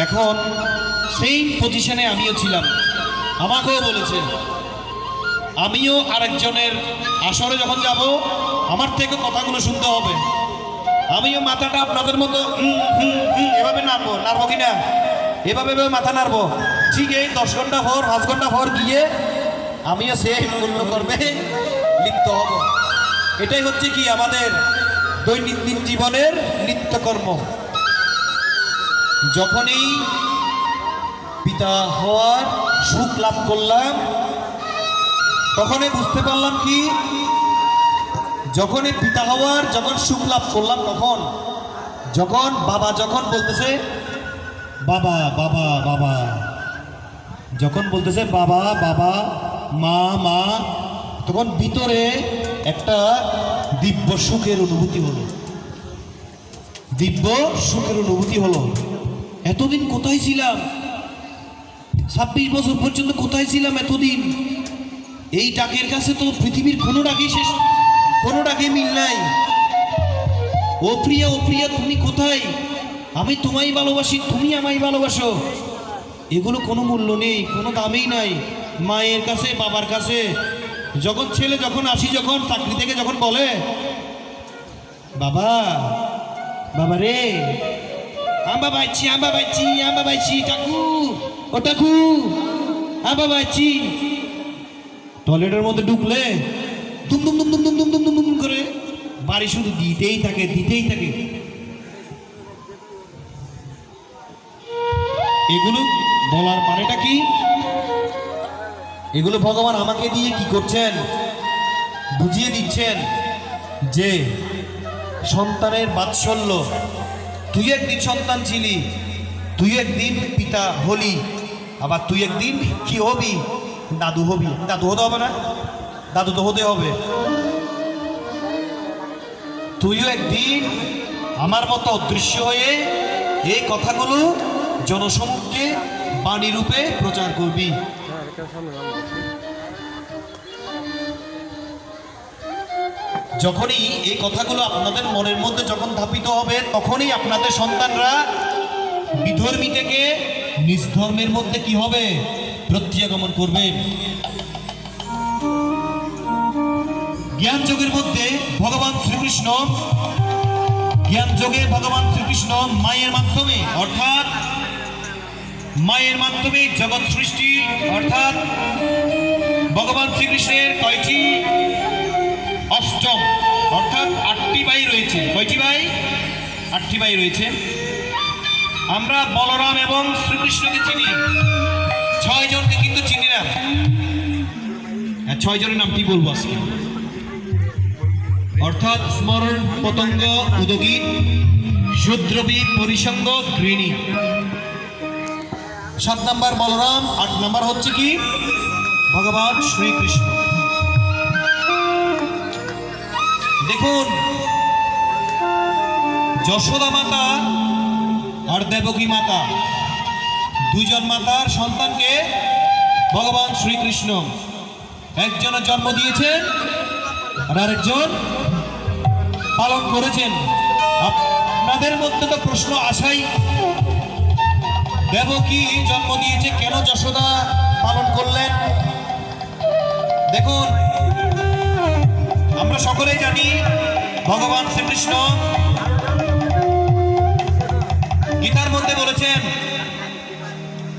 S3: এখন সেই পজিশনে আমিও ছিলাম, আমাকেও বলেছে আমিও আরেকজনের আসরে যখন যাব আমার থেকে কথাগুলো শুনতে হবে। আমিও মাথাটা আপনাদের মতো এভাবে নাড়বো কিনা, এভাবে মাথা নাড়বো। ঠিক এই 10 ঘন্টা পর 5 ঘন্টা পর গিয়ে আমিও সেই মূল্য করবে লিপ্ত হব। এটাই হচ্ছে কি আমাদের দৈনন্দিন জীবনের নিত্যকর্ম। যখনই পিতা হওয়ার সুখ লাভ করলাম তখনই বুঝতে পারলাম কি, যখনই পিতা হওয়ার যখন সুখ লাভ করলাম যখন বাবা যখন বলতেছে বাবা বাবা বাবা, যখন বলতেছে বাবা বাবা, মা মা, তখন ভিতরে একটা দিব্য সুখের অনুভূতি হলো। দিব্য সুখের অনুভূতি হলো। এতদিন কোথায় ছিলাম? 26 বছর পর্যন্ত কোথায় ছিলাম এতদিন? এই ডাকের কাছে তো পৃথিবীর কোনো ডাকে মিল নাই। ও প্রিয়া ও প্রিয়া তুমি কোথায়? আমি তোমায় ভালোবাসি, তুমি আমায় ভালোবাসো। এগুলো কোনো মূল্য নেই, কোনো দামেই নাই মায়ের কাছে বাবার কাছে। যখন ছেলে যখন আসি যখন চাকরি থেকে যখন বলে বাবা বাবা রে আম্বা বাইছি কাকু ও ঠাকু বাবাচি টয়লেটের মধ্যে ঢুকলে দুম দুম দুম দুম দুম দুম দুম দুম দুম করে বাড়ি শুধু দিতেই থাকে দিতেই থাকে। এগুলো বলার মানেটা কি? এগুলো ভগবান আমাকে দিয়ে কি করছেন? বুঝিয়ে দিচ্ছেন যে সন্তানের বাৎসল্য, তুই একদিন সন্তান ছিলি, তুই একদিন পিতা হলি, আবার তুই একদিন কি হবি? দাদু হবি। দাদু হতে হবে না? দাদু তো হতে হবে। তুইও একদিন আমার মতো অদৃশ্য হয়ে এই কথাগুলো জনসমক্ষে বাণী রূপে প্রচার করবি। যখনই এই কথাগুলো আপনাদের মনের মধ্যে যখন ধাপিত হবে, তখনই আপনাদের সন্তানরা বিধর্মী থেকে নিজ ধর্মের মধ্যে কি হবে? প্রত্যাগমন করবে। জ্ঞান যোগের মধ্যে ভগবান শ্রীকৃষ্ণ, জ্ঞান যোগে ভগবান শ্রীকৃষ্ণ মায়ের মাধ্যমে, অর্থাৎ মায়ের মাধ্যমে জগৎ সৃষ্টি, অর্থাৎ ভগবান শ্রীকৃষ্ণের কয়টি? অষ্টম, অর্থাৎ 8টি ভাই রয়েছে। কয়টি ভাই? 8টি ভাই রয়েছে। আমরা বলরাম এবং শ্রীকৃষ্ণকে চিনি, 6 জনকে কিন্তু চিনি না। 6 জনের নাম কি বলবো আজকে? অর্থাৎ স্মরণ পতঙ্গ উদগী শূদ্রবী পরিসঙ্গ গৃণী। 7 নাম্বার বলরাম, 8 নাম্বার হচ্ছে কি? ভগবান শ্রীকৃষ্ণ। দেখুন, যশোদা মাতা আর দেবকী মাতা, 2 জন মাতার সন্তানকে ভগবান শ্রীকৃষ্ণ একজনের জন্ম দিয়েছেন আর আরেকজন পালন করেছেন। আপনাদের মধ্যে তো প্রশ্ন আসাই, দেবকী জন্ম দিয়েছে, কেন যশোদা পালন করলেন? দেখুন, আমরা সকলেই জানি ভগবান শ্রীকৃষ্ণ গীতার মধ্যে বলেছেন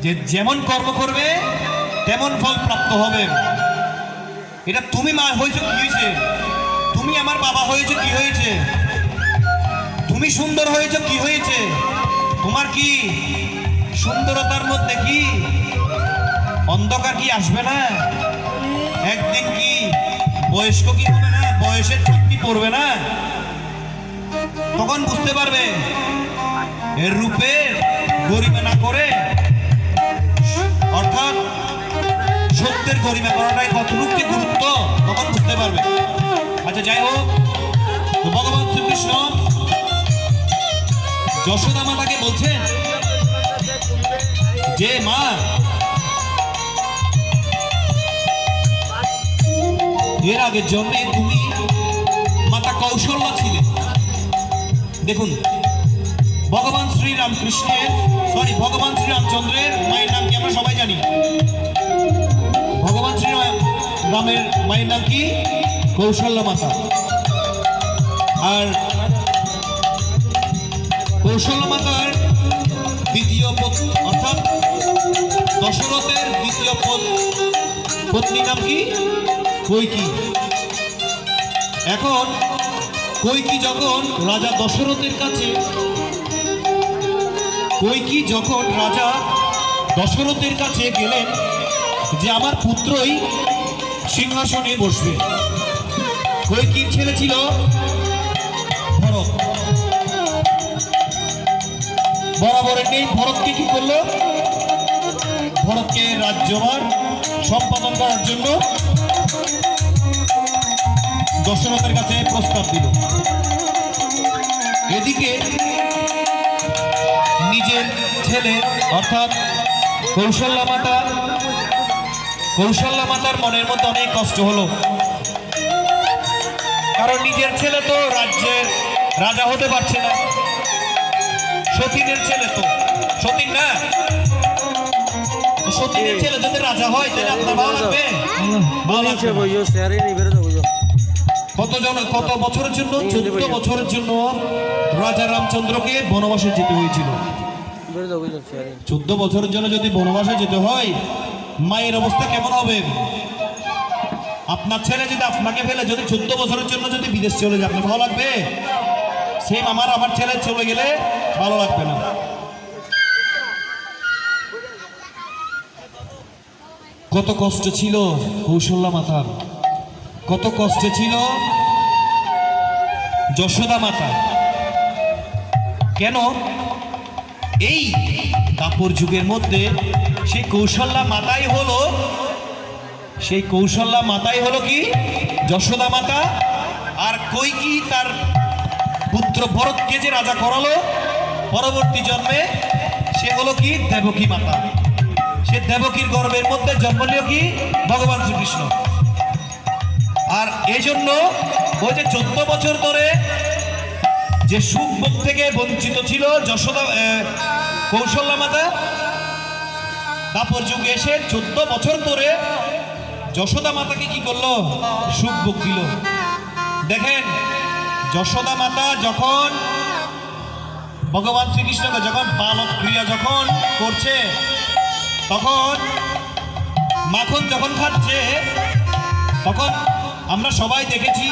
S3: যে যেমন কর্ম করবে তেমন ফল প্রাপ্ত হবে। এটা তুমি মা হয়েছে, কি হয়েছে? তুমি আমার বাবা হয়েছে, কি হয়েছে? তুমি সুন্দর হয়েছে, কি হয়েছে? তোমার কি সুন্দরতার মধ্যে কি অন্ধকার কি আসবে না? একদিন কি বয়স্ক কি হবে না? বয়সের চাকরি পড়বে না? তখন বুঝতে পারবে এর রূপে গরিমা না করে, অর্থাৎ সত্যের গরিমা করাটাই কতটুকু যে গুরুত্ব, তখন বুঝতে পারবে। আচ্ছা, যাই হোক, তো ভগবান শ্রীকৃষ্ণ যশোদা মাতাকে বলছেন যে মা, এর আগের জন্মে তুমি মাতা কৌশল্যা ছিলে। দেখুন, ভগবান শ্রীরামকৃষ্ণের, ভগবান শ্রীরামচন্দ্রের মায়ের নাম কি আমরা সবাই জানি? ভগবান শ্রীরামের মায়ের নাম কি? কৌশল্যা মাতা। আর কৌশল্যা মাতার দ্বিতীয় পত্নী, অর্থাৎ দশরথের দ্বিতীয় পত্নী নাম কি? কৈকেয়ী। এখন কৈকেয়ী যখন রাজা দশরথের কাছে, কৈকেয়ী যখন রাজা দশরথের কাছে গেলেন যে আমার পুত্রই সিংহাসনে বসবে, কৈকেয়ীর ছেলে ছিল ভরত। বরাবরের নেই, ভরতকে কি করলো? ভরতকে রাজ্যভার সম্পাদন করার জন্য দশরথের কাছে প্রস্তাব দিল। এদিকে নিজের ছেলে অর্থাৎ কৌশল্যা মাতার মনের মধ্যে অনেক কষ্ট হলো, কারণ নিজের ছেলে তো রাজ্যের রাজা হতে পারছে না। সতীনের ছেলে তো, সতীন না, সতীনের ছেলে যদি রাজা হয় তাহলে আপনার ভালো লাগবে? কত বছরের জন্য? 14 বছরের জন্য রাজা রামচন্দ্রকে বনবাসে যেতে হয়েছিল। 14 বছরের জন্য যদি বনবাসে যেতে হয়, মায়ের অবস্থা কেমন হবে? আপনার ছেলে যদি আপনাকে ফেলে যদি 14 বছরের জন্য যদি বিদেশ চলে যায়, আপনার ভালো লাগবে? সেম আমার ছেলে চলে গেলে ভালো লাগবে না। কত কষ্ট ছিল কৌশল্যা মাতার, কত কষ্ট ছিল যশোদা মাতা। কেন? এই দাপর যুগের মধ্যে সেই কৌশল্যা মাতাই হলো কি যশোদা মাতা। আর কইকি তার পুত্র ভরতকে যে রাজা করালো, পরবর্তী জন্মে সে হলো কি দেবকী মাতা। সে দেবকীর গর্ভের মধ্যে জন্ম নিল কি ভগবান শ্রীকৃষ্ণ। আর এই জন্য ওই যে 14 বছর ধরে যে সুখ ভোগ থেকে বঞ্চিত ছিল যশোদা কৌশল্যা মাতা, দাপর যুগে এসে 14 বছর ধরে যশোদা মাতাকে কি করলো? সুখ ভোগ দিল। দেখেন, যশোদা মাতা যখন ভগবান শ্রীকৃষ্ণকে যখন বালক ক্রিয়া যখন করছে, তখন মাখন যখন খাচ্ছে, তখন আমরা সবাই দেখেছি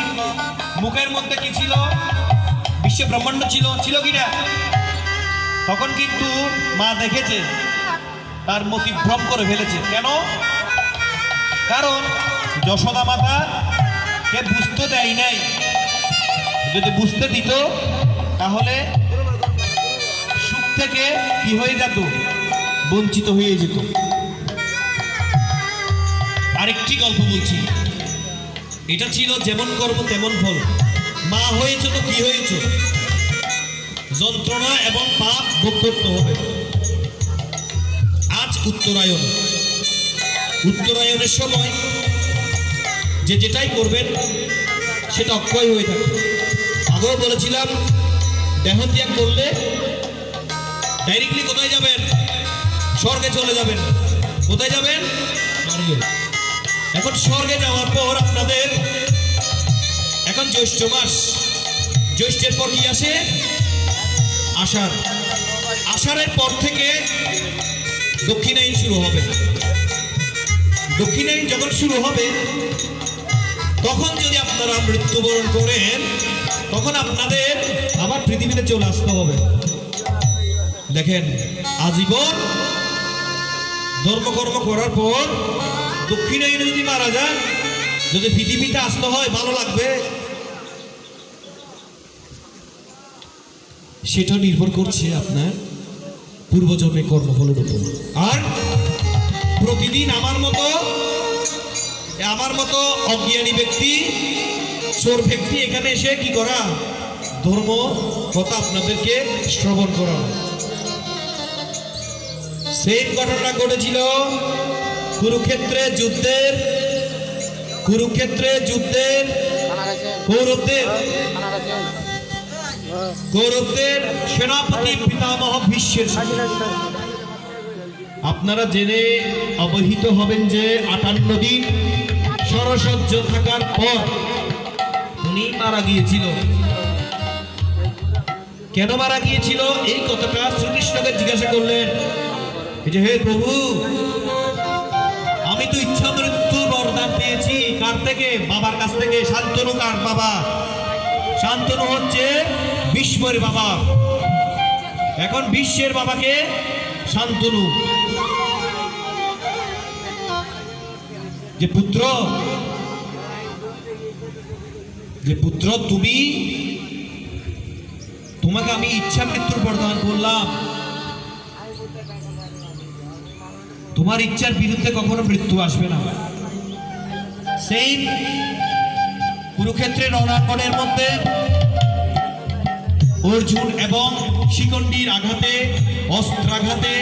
S3: মুখের মধ্যে কি ছিল? বিশ্ব ব্রহ্মাণ্ড ছিল কিনা? তখন কিন্তু মা দেখেছে, তার মতি ভ্রম করে ফেলেছে। কেন? কারণ যশোদা মাতা কে বুঝতে দেয় নাই। যদি বুঝতে দিত তাহলে সুখ থেকে কি হয়ে যেত? বঞ্চিত হয়ে যেত। আরেকটি গল্প বলছি, এটা ছিল যেমন কর্ম তেমন ফল। মা হয়েছে তো কি হয়েছে? যন্ত্রণা এবং পাপ ভোগ করতে হবে। আজ উত্তরায়ণের সময় যেটাই করবেন সেটা অক্ষয় হয়ে থাকে। আগেও বলেছিলাম, দেহ ত্যাগ করলে ডাইরেক্টলি কোথায় যাবেন? স্বর্গে চলে যাবেন। কোথায় যাবেন? স্বর্গে। এখন স্বর্গে যাওয়ার পর আপনাদের এখন জ্যৈষ্ঠ মাস, জ্যৈষ্ঠের পর কি আসে? আষাঢ়। আষাঢ়ের পর থেকে দক্ষিণায়ন শুরু হবে। দক্ষিণায়ন যখন শুরু হবে, তখন যদি আপনারা মৃত্যুবরণ করেন, তখন আপনাদের আবার পৃথিবীতে চলে আসতে হবে। দেখেন, আজীবন ধর্মকর্ম করার পর দক্ষিণায়নে যদি মারা যান, যদি পৃথিবীতে আসতে হয়, ভালো লাগবে? সেটা নির্ভর করছে আপনার পূর্বজন্মের কর্মফলের উপর। আর প্রতিদিন আমার মতো অজ্ঞানী ব্যক্তি, চোর ব্যক্তি এখানে এসে কি করা? ধর্ম কথা আপনাদেরকে শ্রবণ করা। সেই ঘটনা ঘটেছিল কুরুক্ষেত্রে যুদ্ধের কৌরবদের সেনাপতি পিতামহ ভীষ্মের সাথে। আপনারা জেনে অবহিত হবেন যে 58 দিন সরসজ্জ থাকার পর উনি মারা গিয়েছিল। কেন মারা গিয়েছিল? এই কথাটা শ্রীকৃষ্ণকে জিজ্ঞাসা করলেন যে, হে প্রভু, আমি তো ইচ্ছা মৃত্যুর বরদান পেয়েছি। কার থেকে? বাবার কাছ থেকে। শান্তনু কার বাবা? শান্তনু হচ্ছে ভীষ্মের বাবা। এখন ভীষ্মের বাবাকে শান্তনু, যে পুত্র তোমাকে আমি ইচ্ছা মৃত্যুর বরদান করলাম, তোমার ইচ্ছার বিরুদ্ধে কখনো মৃত্যু আসবে না। সেই কুরুক্ষেত্রের রণাঙ্গনের মধ্যে অর্জুন এবং শিখণ্ডীর আঘাতে, অস্ত্রাঘাতে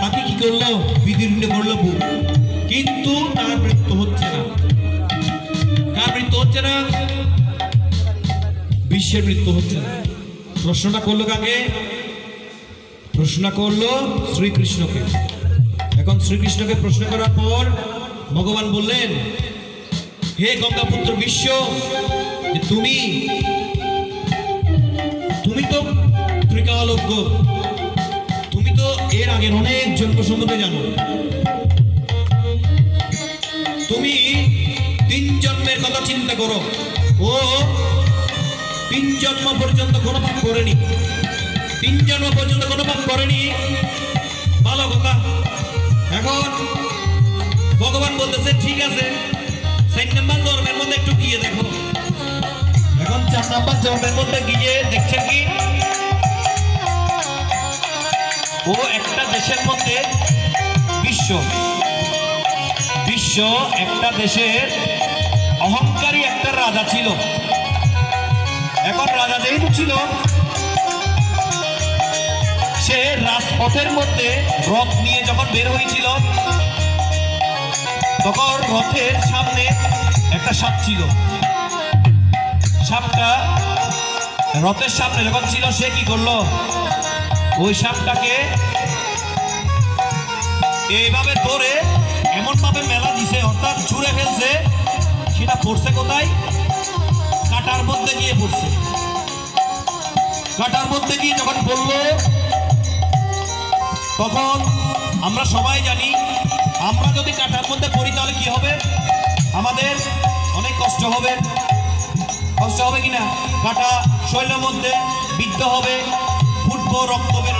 S3: তাকে কি করলো? বিদীর্ণ করলো বুক। কিন্তু তার মৃত্যু হচ্ছে না। কার মৃত্যু হচ্ছে না? বিশ্বের মৃত্যু হচ্ছে না। প্রশ্নটা করলো কাকে? প্রশ্ন করলো শ্রীকৃষ্ণকে। এখন শ্রীকৃষ্ণকে প্রশ্ন করার পর ভগবান বললেন, হে গঙ্গাপুত্র বিশ্ব, যে তুমি তো ত্রিকালজ্ঞ, তুমি তো
S4: আগের অনেক জন্ম সম্বন্ধে জানো। তুমি 3 জন্মের কথা চিন্তা করো, ও 3 জন্ম পর্যন্ত কোনো পাপ করেনি, 3 জন্ম পর্যন্ত কোনো পাপ করেনি। ভালো কথা। এখন ভগবান বলতেছে ঠিক আছে 4 নম্বর জন্মের মধ্যে একটু গিয়ে দেখো। এখন 4 নম্বর জন্মের মধ্যে গিয়ে দেখছেন কি, ও একটা দেশের মধ্যে বিশ্ব একটা দেশের অহংকারী একটা রাজা ছিল। এখন রাজা যেহেতু ছিল, সে রাজপথের মধ্যে রথ নিয়ে যখন বের হয়েছিল, তখন রথের সামনে একটা সাপ ছিল। সাপটা রথের সামনে যখন ছিল, সে কি করলো, ওই সাপটাকে এইভাবে ধরে এমন ভাবে মেলা দিছে, অর্থাৎ ছুঁড়ে ফেলছে। সেটা পড়ছে কোথায়, কাটার মধ্যে গিয়ে পড়ছে। কাটার মধ্যে গিয়ে যখন পড়লো, তখন আমরা সবাই জানি আমরা যদি কাটার মধ্যে পড়ি তাহলে কি হবে, আমাদের অনেক কষ্ট হবে। কষ্ট হবে কিনা, কাটা শরীরের মধ্যে বিদ্ধ হবে, ফুটবো,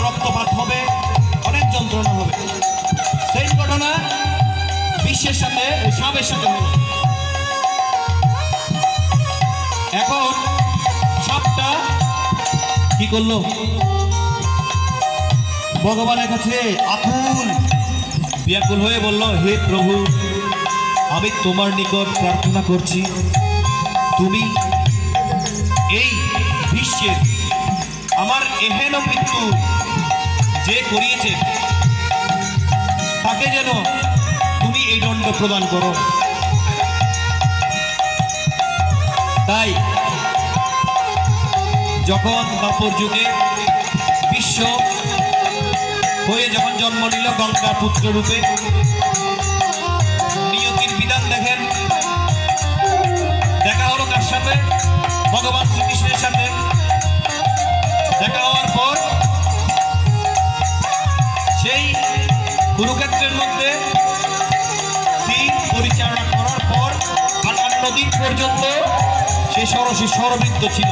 S4: রক্তপাত হবে, অনেক যন্ত্রণা হবে। সেই ঘটনা বিশ্বের সাথে সাপের সাথে হলো। এখন সাপটা কি করলো, ভগবানের কাছে আকুল ব্যাকুল হয়ে বলল, হে প্রভু, আমি তোমার নিকট প্রার্থনা করছি, তুমি এই বিশ্বের আমার এহেন মৃত্যু যে করিয়েছে, তাকে যেন তুমি এই দণ্ড প্রদান করো। তাই যখন দ্বাপর যুগে বিশ্ব হয়ে যখন জন্ম নিল গঙ্গার পুত্র রূপে, নিয়তির বিধান দেখেন, দেখা হলো কার সাথে, ভগবান শ্রীকৃষ্ণের সাথে। দেখা হওয়ার পর সেই কুরুক্ষেত্রের মধ্যে দিন পরিচালনা করার পর 58 দিন পর্যন্ত সে সরবৃদ্ধ ছিল।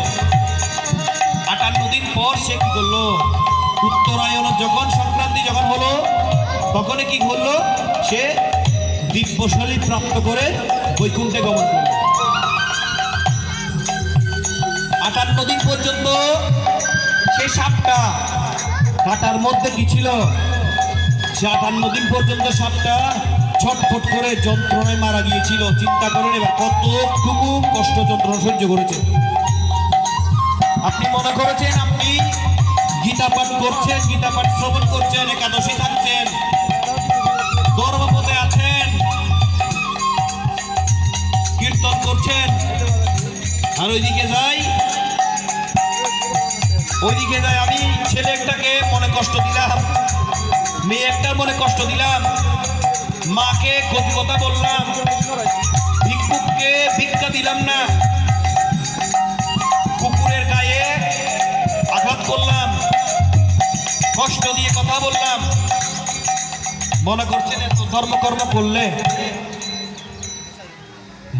S4: 58 দিন পর সে কি করলো, উত্তরায়ণ যখন সংক্রান্তি যখন হলো, তখনই কি করলো, সে দিব্যশৈলী প্রাপ্ত করে বৈকুণ্ঠে গমন করল। 58 দিন পর্যন্ত সে সাপটা কাটার মধ্যে কি ছিল, সে 58 দিন পর্যন্ত সাপটা ছটফট করে যন্ত্রণায় মারা গিয়েছিল। চিন্তা করেন এবার কতটুকু কষ্ট যন্ত্রণা সহ্য করেছে। আপনি মনে করেছেন আপনি গীতা পাঠ করছেন, গীতা পাঠ শ্রবণ করছেন, একাদশী থাকছেন, ধর্মপথে আছেন, কীর্তন করছেন, আর ওইদিকে যাই আমি ছেলে একটাকে মনে কষ্ট দিলাম, মেয়ে একটার মনে কষ্ট দিলাম, মাকে কতি কথা বললাম, ভিক্ষুককে ভিক্ষা দিলাম না, কুকুরের গায়ে আঘাত করলাম, কষ্ট দিয়ে কথা বললাম। মনে করছেন এত ধর্মকর্ম করলে,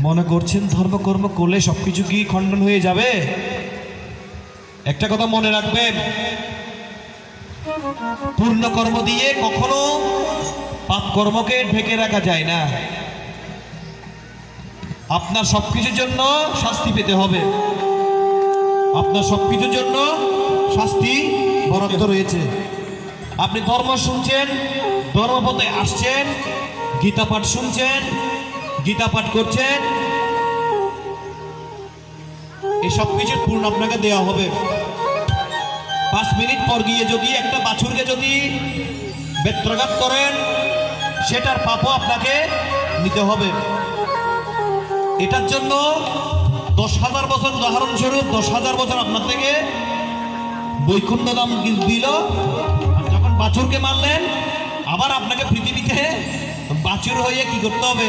S4: মনে করছেন ধর্মকর্ম করলে সবকিছু কি খণ্ডন হয়ে যাবে? একটা কথা মনে রাখবেন, পূর্ণ কর্ম দিয়ে কখনো পাপ কর্মকে ঢেকে রাখা যায় না। আপনার সবকিছুর জন্য শাস্তি পেতে হবে, আপনার সবকিছুর জন্য শাস্তি বরাদ্দ রয়েছে। আপনি ধর্ম শুনছেন, ধর্মপথে আসছেন, গীতা পাঠ শুনছেন, গীতা পাঠ করছেন, এই সব কিছুর পূর্ণ আপনাকে দেওয়া হবে। 5 মিনিট পর গিয়ে যদি একটা বাছুরকে যদি বেত্রাঘাত করেন, সেটার পাপও আপনাকে নিতে হবে। এটার জন্য 10,000 বছর, উদাহরণস্বরূপ 10,000 বছর আপনার থেকে বৈকুণ্ঠ দাম দিল। আর যখন বাছুরকে মারলেন, আবার আপনাকে পৃথিবীতে বাছুর হয়ে কি করতে হবে,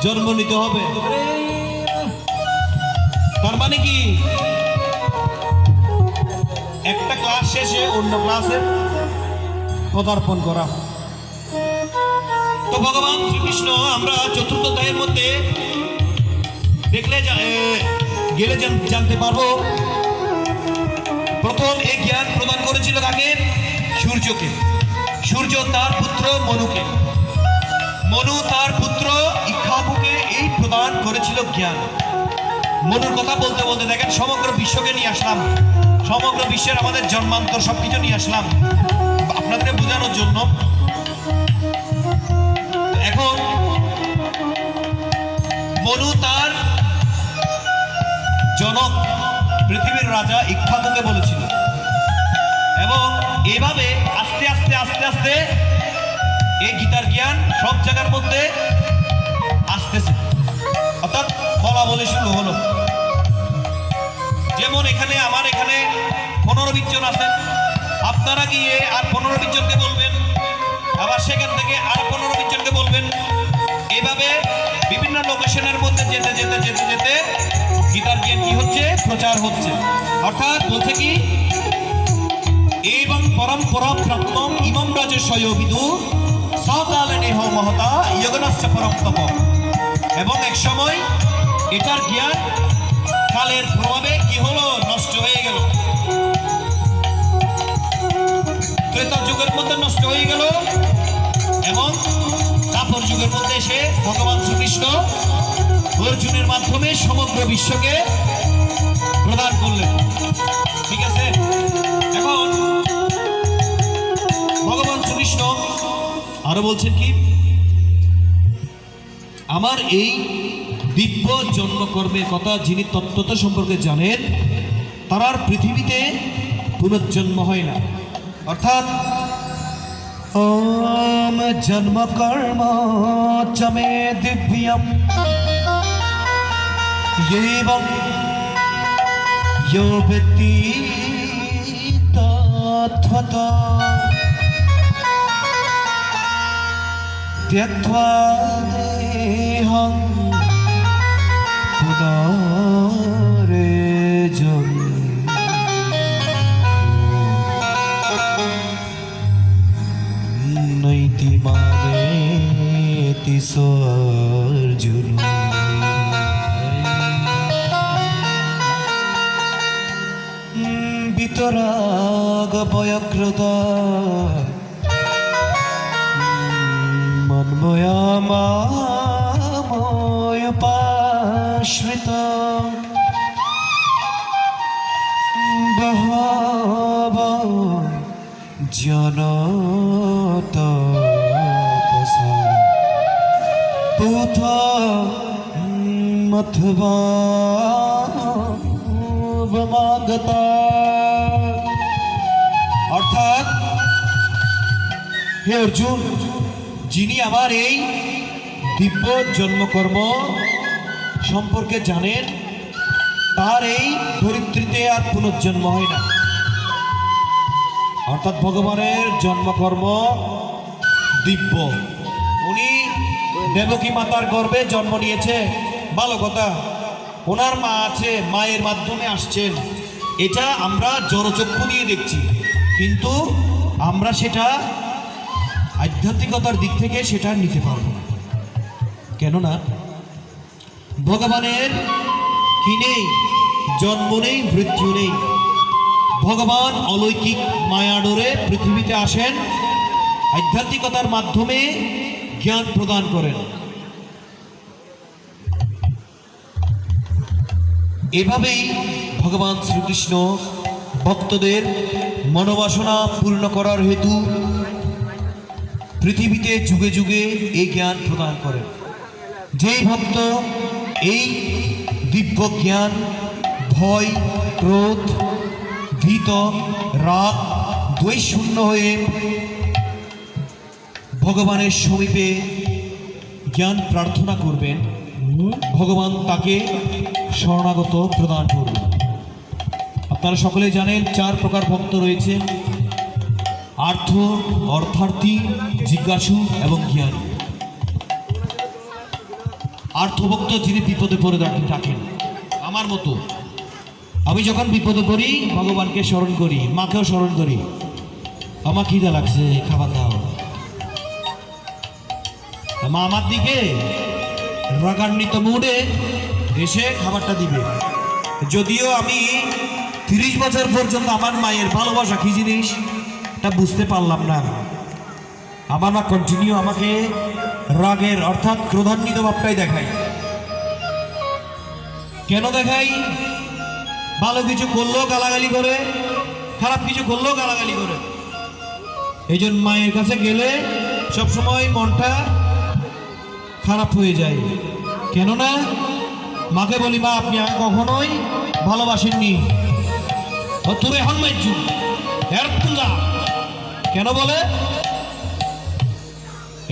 S4: জন্ম নিতে হবে। তার মানে কি, একটা ক্লাস শেষে অন্য ক্লাসের
S3: পদার্পণ করা। তো ভগবান শ্রীকৃষ্ণ আমরা চতুর্থ অধ্যায়ের মধ্যে দেখলে গেলে জানতে পারবো, প্রথম এই জ্ঞান প্রদান করেছিল কাকে? সূর্যকে। সূর্য তার পুত্র মনুকে, মনু তার পুত্র ইক্ষ্বাকুকে এই প্রদান করেছিল জ্ঞান। মনুর কথা বলতে বলতে দেখেন সমগ্র বিশ্বকে নিয়ে আসলাম, সমগ্র বিশ্বের আমাদের জন্মান্তর সবকিছু নিয়ে আসলাম আপনাদের বোঝানোর জন্য। এখন মনু তার জনক পৃথিবীর রাজা ইক্ষ্বাকুকে বলেছিল, এবং এভাবে আস্তে আস্তে আস্তে আস্তে এই গীতার জ্ঞান সব জায়গার মধ্যে আসতেছে, অর্থাৎ বলা বলে শুরু হলো। যেমন এখানে আমার এখানে 15-20 জন আছেন, আপনারা গিয়ে আর 15-20 জনকে বলবেন, আবার সেখান থেকে আর 15-20 জনকে বলবেন, এইভাবে বিভিন্ন লোকেশনের মধ্যে যেতে যেতে যেতে যেতে গীতার জ্ঞান কি হচ্ছে? প্রচার হচ্ছে। অর্থাৎ বলছে কি, এবং পরম্পরা প্রাপ্তম ইমম রাজস্বয় বিদু সাকালে নেহ মহতা যোগনাশ্চ পরম তপ। এবং এক সময় এটার জ্ঞান কালের প্রভাবে কি হলো? নষ্ট হয়ে গেল। ত্রেতা যুগের মধ্যে নষ্ট হয়ে গেল, এবং দ্বাপর যুগের মধ্যে এসে ভগবান শ্রীকৃষ্ণ অর্জুনের মাধ্যমে সমগ্র বিশ্বকে প্রদান করলেন। ঠিক আছে, এখন ভগবান শ্রীকৃষ্ণ আরো বলছেন কি, আমার এই দিব্য জন্মকর্মের কথা যিনি তত্ত্বতা সম্পর্কে জানেন, তার আর পৃথিবীতে পুনর্জন্ম হয় না। অর্থাৎ ওম জন্ম কর্ম চ মে দিব্যম এবং यो वेत्ति तत्त्वतो त्यक्त्वा देहं पुनरेजं नैति मामेति सोऽर्जुन। বিতরাগ বয়ক্রত মন্ময়ামাময়পাশ্রিত বহব জনতপসা পুথ মথবা অর্থাৎ হে অর্জুন, যিনি আমার এই দিব্য জন্মকর্ম সম্পর্কে জানেন, তার এই ধরিত্রীতে আর পুনর্জন্ম হয় না। অর্থাৎ ভগবানের জন্মকর্ম দিব্য। উনি দেবকী মাতার গর্ভে জন্ম নিয়েছে, ভালো কথা। ওনার মা আছে, মায়ের মাধ্যমে আসছেন, এটা আমরা জড়চক্ষু দিয়ে দেখছি, কিন্তু আমরা সেটা আধ্যাত্মিকতার দিক থেকে সেটা নিতে পারবো না। কেননা ভগবানের কি নেই? জন্ম নেই, মৃত্যু নেই। ভগবান অলৌকিক মায়াডোরে পৃথিবীতে আসেন, আধ্যাত্মিকতার মাধ্যমে জ্ঞান প্রদান করেন। এভাবেই ভগবান শ্রীকৃষ্ণ ভক্তদের মনোবাসনা পূর্ণ করার হেতু পৃথিবীতে যুগে যুগে এই জ্ঞান প্রদান করেন। যেই ভক্ত এই দিব্য জ্ঞান ভয়, ক্রোধ, ভীত, রাগ, দ্বেষ শূন্য হয়ে ভগবানের সমীপে জ্ঞান প্রার্থনা করবেন, ভগবান তাকে শরণাগত প্রদান করবেন। আপনারা সকলে জানেন 4 প্রকার ভক্ত রয়েছে: আর্থ, অর্থার্থী, জিজ্ঞাসু এবং জ্ঞানী। আর্থভক্ত যিনি বিপদে পড়ে থাকেন, আমার মতো আমি যখন বিপদে পড়ি ভগবানকে স্মরণ করি, মাকেও স্মরণ করি, আমার খিদা লাগছে, খাবার দাও। মা আমার দিকে রাগান্বিত মুডে এসে খাবারটা দিবে। যদিও আমি 30 বছর পর্যন্ত আমার মায়ের ভালোবাসা কি জিনিস তা বুঝতে পারলাম না। আমার মা কন্টিনিউ আমাকে রাগের অর্থাৎ ক্রোধান্বিত ভাবটাই দেখায়। কেন দেখাই? ভালো কিছু করলেও গালাগালি করে, খারাপ কিছু করলেও গালাগালি করে। এই জন্য মায়ের কাছে গেলে সবসময় মনটা খারাপ হয়ে যায়। কেননা মাকে বলি, মা আপনি আমাকে কখনোই ভালোবাসেননি, তোরে হন মাইজু কেন বলে?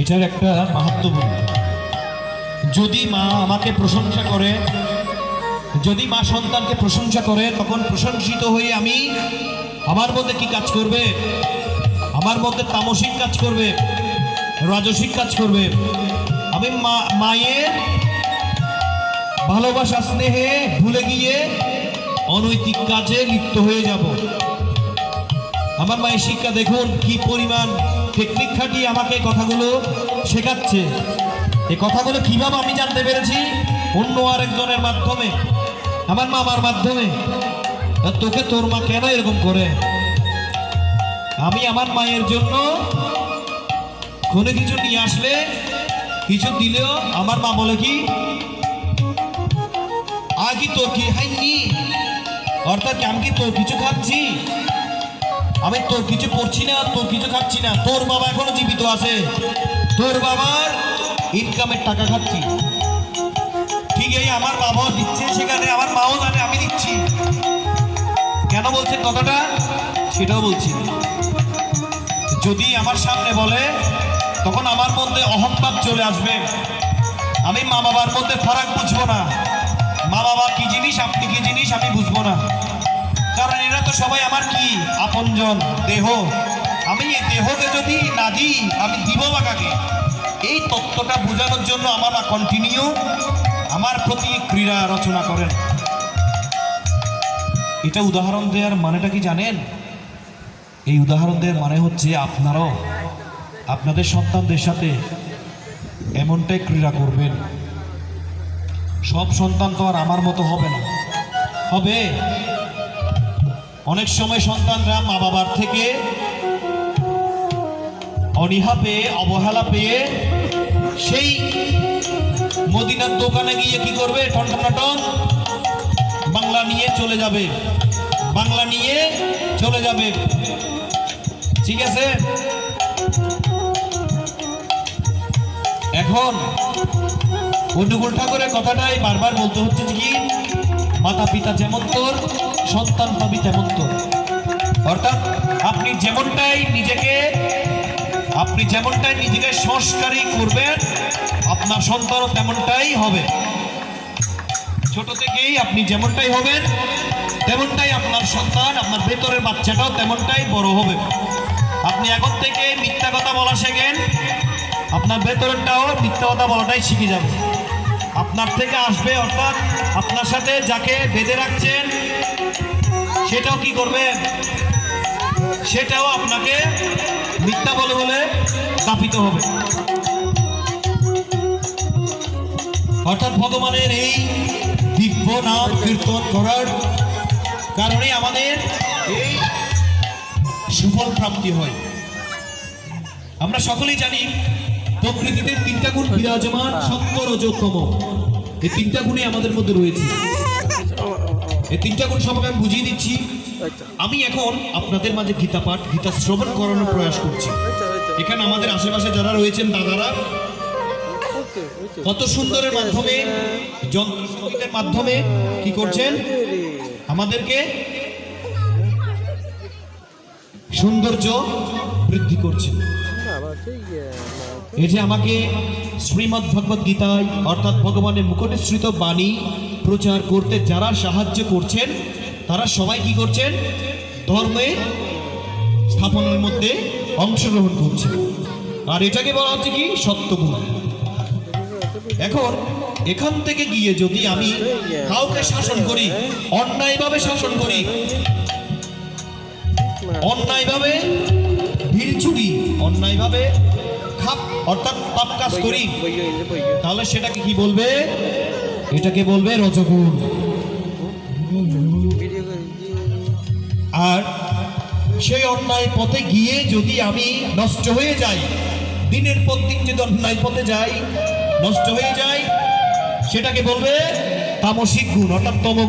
S3: এটার একটা মাহাত্ম্য বলি। যদি মা আমাকে প্রশংসা করে, যদি মা সন্তানকে প্রশংসা করে, তখন প্রশংসিত হয়ে আমি আমার মধ্যে কি কাজ করবে? আমার মধ্যে তামসিক কাজ করবে, রাজসিক কাজ করবে। আমি মায়ের ভালোবাসা স্নেহে ভুলে গিয়ে অনৈতিক কাজে লিপ্ত হয়ে যাব। আমার মায়ের শিক্ষা দেখুন কি পরিমাণ টেকনিক খাটিয়ে আমাকে কথাগুলো শেখাচ্ছে। এই কথাগুলো কিভাবে আমি জানতে পেরেছি? অন্য আরেকজনের মাধ্যমে, আমার মামার মাধ্যমে। তোকে তোর মা কেন এরকম করে? আমি আমার মায়ের জন্য কোনো কিছু নিয়ে আসলে, কিছু দিলেও আমার মা বলে কি, আগে তোর কি খাইনি, অর্থাৎ আমি কি তোর কিছু খাচ্ছি? আমি তোর কিছু পড়ছি না, তোর কিছু খাচ্ছি না। তোর বাবা এখনো জীবিত আছে, তোর বাবার ইনকামের টাকা খাচ্ছি। ঠিক এই আমার বাবাও দিচ্ছে, সেখানে আমার মাও জানে আমি দিচ্ছি। কেন বলছেন কথাটা সেটাও বলছি। যদি আমার সামনে বলে, তখন আমার মধ্যে অহংভাব চলে আসবে। আমি মা বাবার মধ্যে ফারাক বুঝবো না। মা বাবা কি জিনিস, আপনি কি জিনিস আমি বুঝবো না। কারণ এরা তো সবাই আমার কি আপনজন, দেহ। আমি এই দেহকে যদি না দিই, আমি দিব বা কাকে? এই তত্ত্বটা বোঝানোর জন্য আমরা কন্টিনিউ আমার প্রতি ক্রীড়া রচনা করেন। এটা উদাহরণ দেওয়ার মানেটা কি জানেন? এই উদাহরণ দেওয়ার মানে হচ্ছে আপনারাও আপনাদের সন্তানদের সাথে এমনটাই ক্রীড়া করবেন। সব সন্তান তো আর আমার মতো হবে না, হবে। অনেক সময় সন্তানরা মা বাবার থেকে অনীহা পেয়ে, অবহেলা পেয়ে সেই মদিনার দোকানে গিয়ে কি করবে? টনটনাটন বাংলা নিয়ে চলে যাবে, বাংলা নিয়ে চলে যাবে। ঠিক আছে? এখন অনুকূল ঠাকুরের কথাটাই বারবার বলতে হচ্ছে কি, মাতা পিতা যেমন তোর, সন্তান পাবি তেমন তোর। অর্থাৎ আপনি যেমনটাই নিজেকে সংস্কারী করবেন, আপনার সন্তানও তেমনটাই হবে। ছোট থেকেই আপনি যেমনটাই হবেন, তেমনটাই আপনার সন্তান, আপনার ভেতরের বাচ্চাটাও তেমনটাই বড় হবে। আপনি এখন থেকে মিথ্যা কথা বলা শেখেন, আপনার ভেতরেরটাও মিথ্যা কথা বলাটাই শিখে যাবে। আপনার থেকে আসবে, অর্থাৎ আপনার সাথে যাকে বেঁধে রাখছেন সেটাও কি করবেন? সেটাও আপনাকে মিথ্যা বলে বলে দাপিত হবে। অর্থাৎ ভগবানের এই দিব্য নাম কীর্তন করার কারণে আমাদের এই সুফল প্রাপ্তি হয়। আমরা সকলেই জানি প্রকৃতিতে 3টা গুণ বিরাজমান, সত্য, রজ, তম। এই 3টা গুণই আমাদের মধ্যে রয়েছে। এই 3টা গুণ সম্পর্কে আমি বুঝিয়ে দিচ্ছি। আমি এখন আপনাদের মাঝে গীতা পাঠ, গীতা শ্রবণ করানোর প্রয়াস করছি। এখানে আমাদের আশেপাশে যারা রয়েছেন দাদারা কত সুন্দরের মাধ্যমে, যন্ত্রের মাধ্যমে কি করছেন? আমাদেরকে সৌন্দর্য বৃদ্ধি করছেন। এই যে আমাকে শ্রীমদ্ ভগবদ গীতায় অর্থাৎ ভগবানের মুখনিসৃত বাণী প্রচার করতে যারা সাহায্য করছেন, তারা সবাই কি করছেন? ধর্মে স্থাপনের মধ্যে অংশগ্রহণ করছে। আর এটাকে বলা হচ্ছে কি? সত্যগুণ। এখন এখান থেকে গিয়ে যদি আমি কাউকে শাসন করি, অন্যায়ভাবে শাসন করি, অন্যায়ভাবে ঢিল ছুরি অন্যায়ভাবে খাপ অর্থাৎ পাপ কাজ করি, তাহলে সেটাকে কি বলবে? এটাকে বলবে রজগুণ। আর সেই অন্যায় পথে গিয়ে যদি আমি নষ্ট হয়ে যাই, দিনের পর দিন যদি অন্যায় পথে যাই, নষ্ট হয়ে যাই, সেটাকে বলবে তামসিক গুণ অর্থাৎ তম